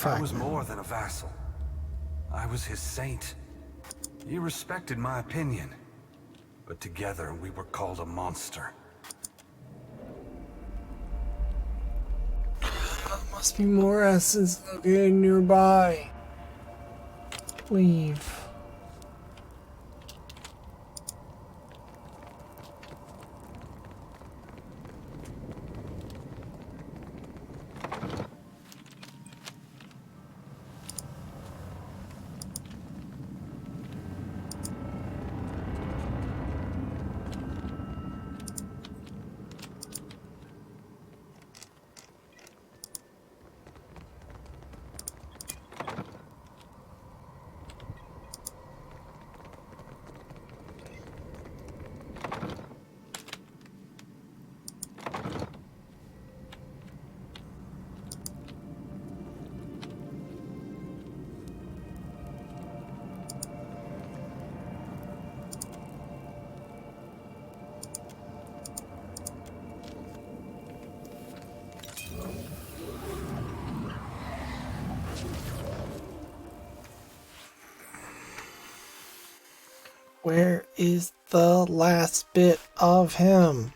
I was more than a vassal. I was his saint. He respected my opinion. But together we were called a monster. There must be more essence located nearby. Leave. Where is the last bit of him?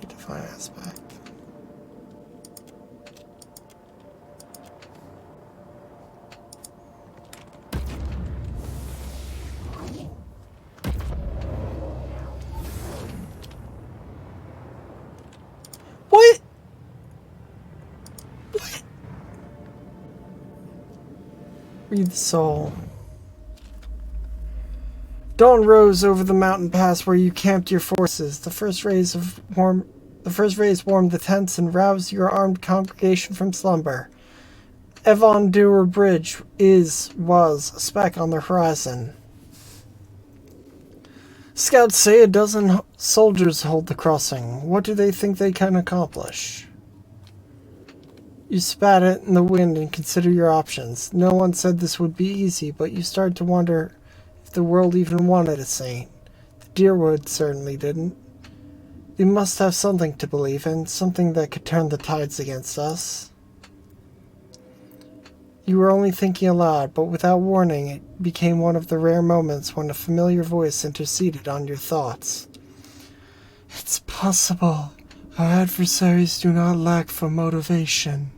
Define aspect. What? What? Read the soul. Dawn rose over the mountain pass where you camped your forces. The first rays warmed the tents and roused your armed congregation from slumber. Evon Doer Bridge was a speck on the horizon. Scouts say a dozen soldiers hold the crossing. What do they think they can accomplish? You spat it in the wind and consider your options. No one said this would be easy, but you started to wonder if the world even wanted a saint. The Deerwood certainly didn't. They must have something to believe in, something that could turn the tides against us. You were only thinking aloud, but without warning, it became one of the rare moments when a familiar voice interceded on your thoughts. It's possible. Our adversaries do not lack for motivation.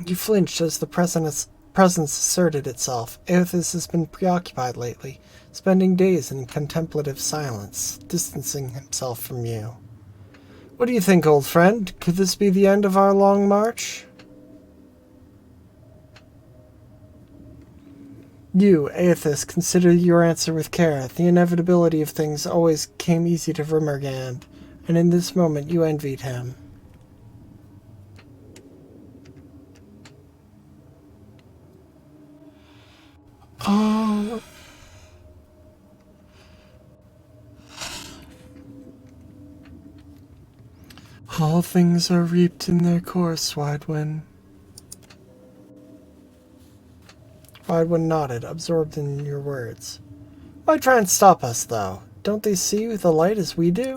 You flinched as the presence asserted itself. Aethys has been preoccupied lately, spending days in contemplative silence, distancing himself from you. What do you think, old friend? Could this be the end of our long march? You, Aethys, considered your answer with care. The inevitability of things always came easy to Vermergand, and in this moment you envied him. All things are reaped in their course, Widewind. Widewind nodded, absorbed in your words. Why try and stop us, though? Don't they see the light as we do?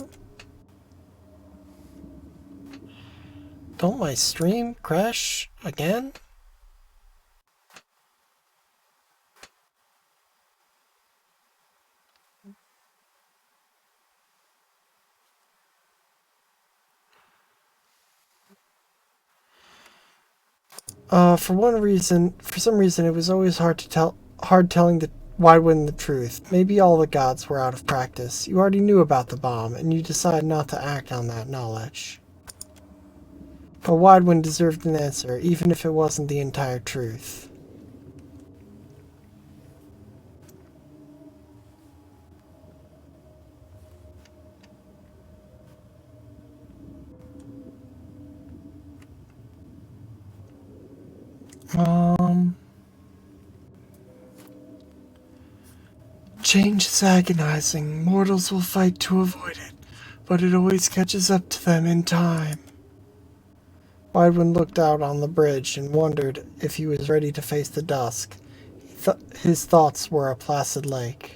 Don't my stream crash again? For some reason, it was always hard telling the Widewind the truth. Maybe all the gods were out of practice. You already knew about the bomb, and you decided not to act on that knowledge. But Widewind deserved an answer, even if it wasn't the entire truth. Change is agonizing. Mortals will fight to avoid it, but it always catches up to them in time. Widewind looked out on the bridge and wondered if he was ready to face the dusk. His thoughts were a placid lake.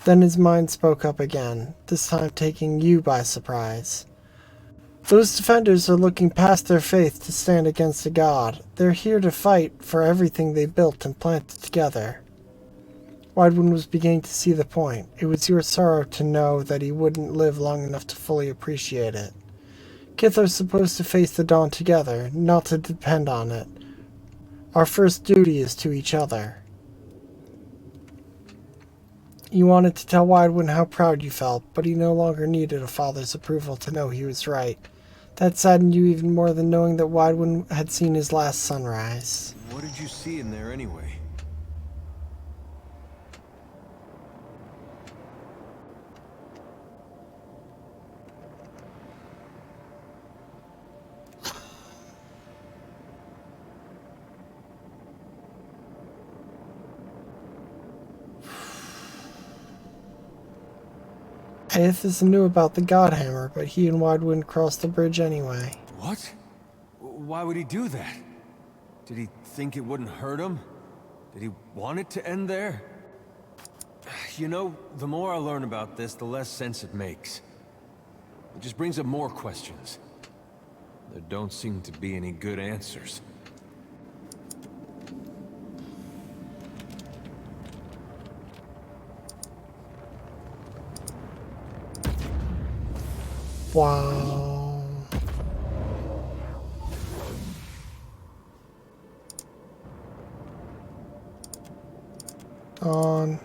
Then his mind spoke up again, this time taking you by surprise. Those defenders are looking past their faith to stand against a god. They're here to fight for everything they built and planted together. Widewind was beginning to see the point. It was your sorrow to know that he wouldn't live long enough to fully appreciate it. Kith are supposed to face the dawn together, not to depend on it. Our first duty is to each other. You wanted to tell Widewind how proud you felt, but he no longer needed a father's approval to know he was right. That saddened you even more than knowing that Widewind had seen his last sunrise. What did you see in there anyway? Aethys knew about the Godhammer, but he and Widewind crossed the bridge anyway. What? Why would he do that? Did he think it wouldn't hurt him? Did he want it to end there? You know, the more I learn about this, the less sense it makes. It just brings up more questions. There don't seem to be any good answers. Wow. On.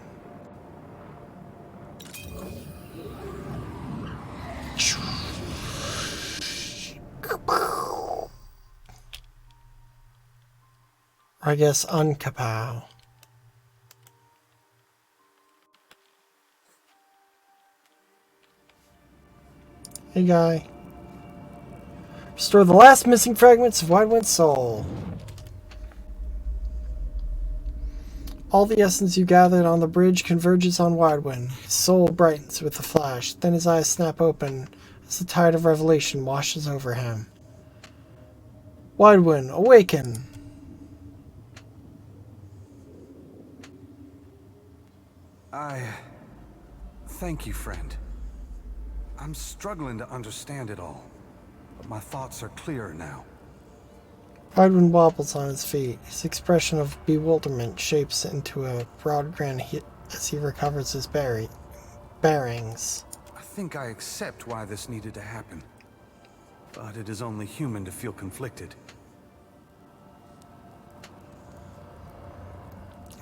I guess unkapow. Hey guy. Restore the last missing fragments of Widewind's soul. All the essence you gathered on the bridge converges on Widewind. His soul brightens with a flash, then his eyes snap open as the tide of revelation washes over him. Widewind, awaken! Thank you, friend. I'm struggling to understand it all, but my thoughts are clearer now. Widewind wobbles on his feet. His expression of bewilderment shapes into a broad grin as he recovers his bearings. I think I accept why this needed to happen, but it is only human to feel conflicted.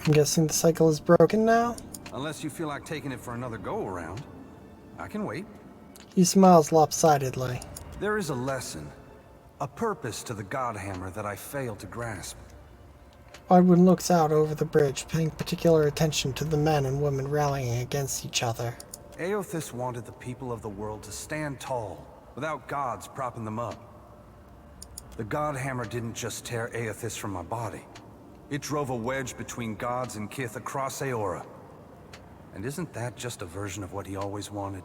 I'm guessing the cycle is broken now? Unless you feel like taking it for another go-around, I can wait. He smiles lopsidedly. There is a lesson, a purpose to the Godhammer that I failed to grasp. Widewind looks out over the bridge, paying particular attention to the men and women rallying against each other. Eothas wanted the people of the world to stand tall, without gods propping them up. The Godhammer didn't just tear Eothas from my body. It drove a wedge between gods and kith across Eora. And isn't that just a version of what he always wanted?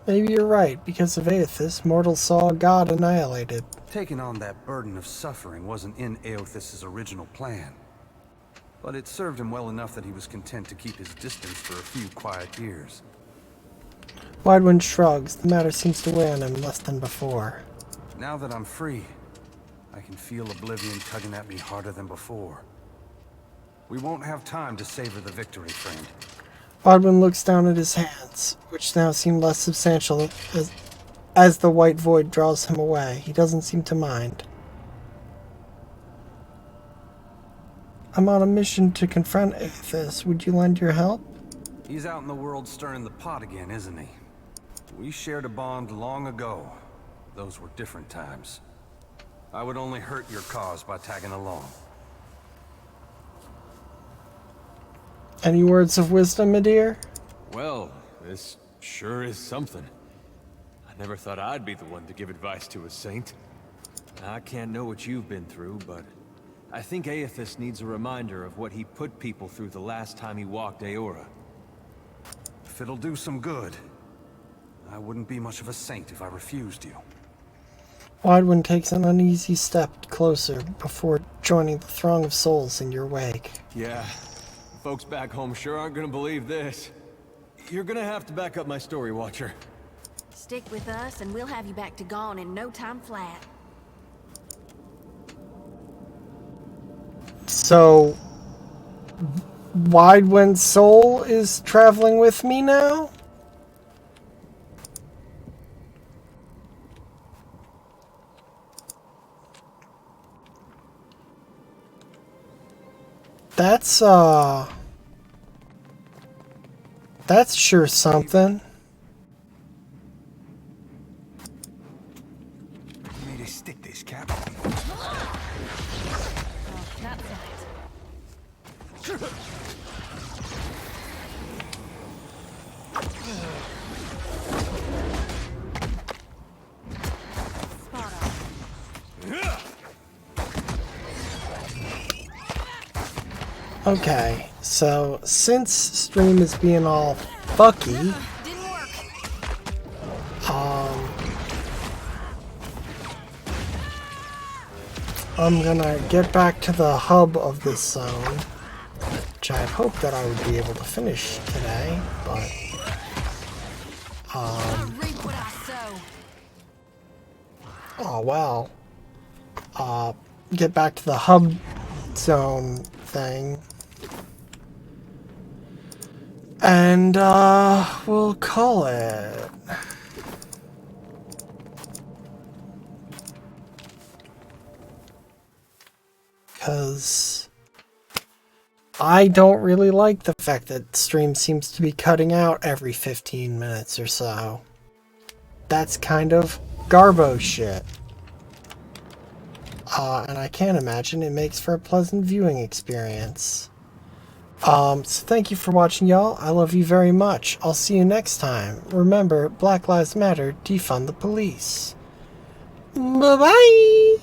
Maybe you're right. Because of Eothas, mortals saw God annihilated. Taking on that burden of suffering wasn't in Eothas' original plan. But it served him well enough that he was content to keep his distance for a few quiet years. Widewind shrugs. The matter seems to weigh on him less than before. Now that I'm free, I can feel oblivion tugging at me harder than before. We won't have time to savor the victory, friend. Widewind looks down at his hands, which now seem less substantial as the white void draws him away. He doesn't seem to mind. I'm on a mission to confront Eothas. Would you lend your help? He's out in the world stirring the pot again, isn't he? We shared a bond long ago. Those were different times. I would only hurt your cause by tagging along. Any words of wisdom, my dear? Well, this sure is something. I never thought I'd be the one to give advice to a saint. I can't know what you've been through, but I think Eothas needs a reminder of what he put people through the last time he walked Eora. If it'll do some good, I wouldn't be much of a saint if I refused you. Widewind takes an uneasy step closer before joining the throng of souls in your wake. Yeah, folks back home sure aren't gonna believe this. You're gonna have to back up my story, Watcher. Stick with us and we'll have you back to gone in no time flat. So, Widewind's soul is traveling with me now? That's sure something. You need to stick this, Cap. Okay, so since stream is being all fucky, I'm gonna get back to the hub of this zone, which I had hoped that I would be able to finish today, but oh well. Get back to the hub zone thing. And we'll call it. Because I don't really like the fact that stream seems to be cutting out every 15 minutes or so. That's kind of garbo shit. And I can't imagine it makes for a pleasant viewing experience. So thank you for watching, y'all. I love you very much. I'll see you next time. Remember, Black Lives Matter, defund the police. Bye-bye!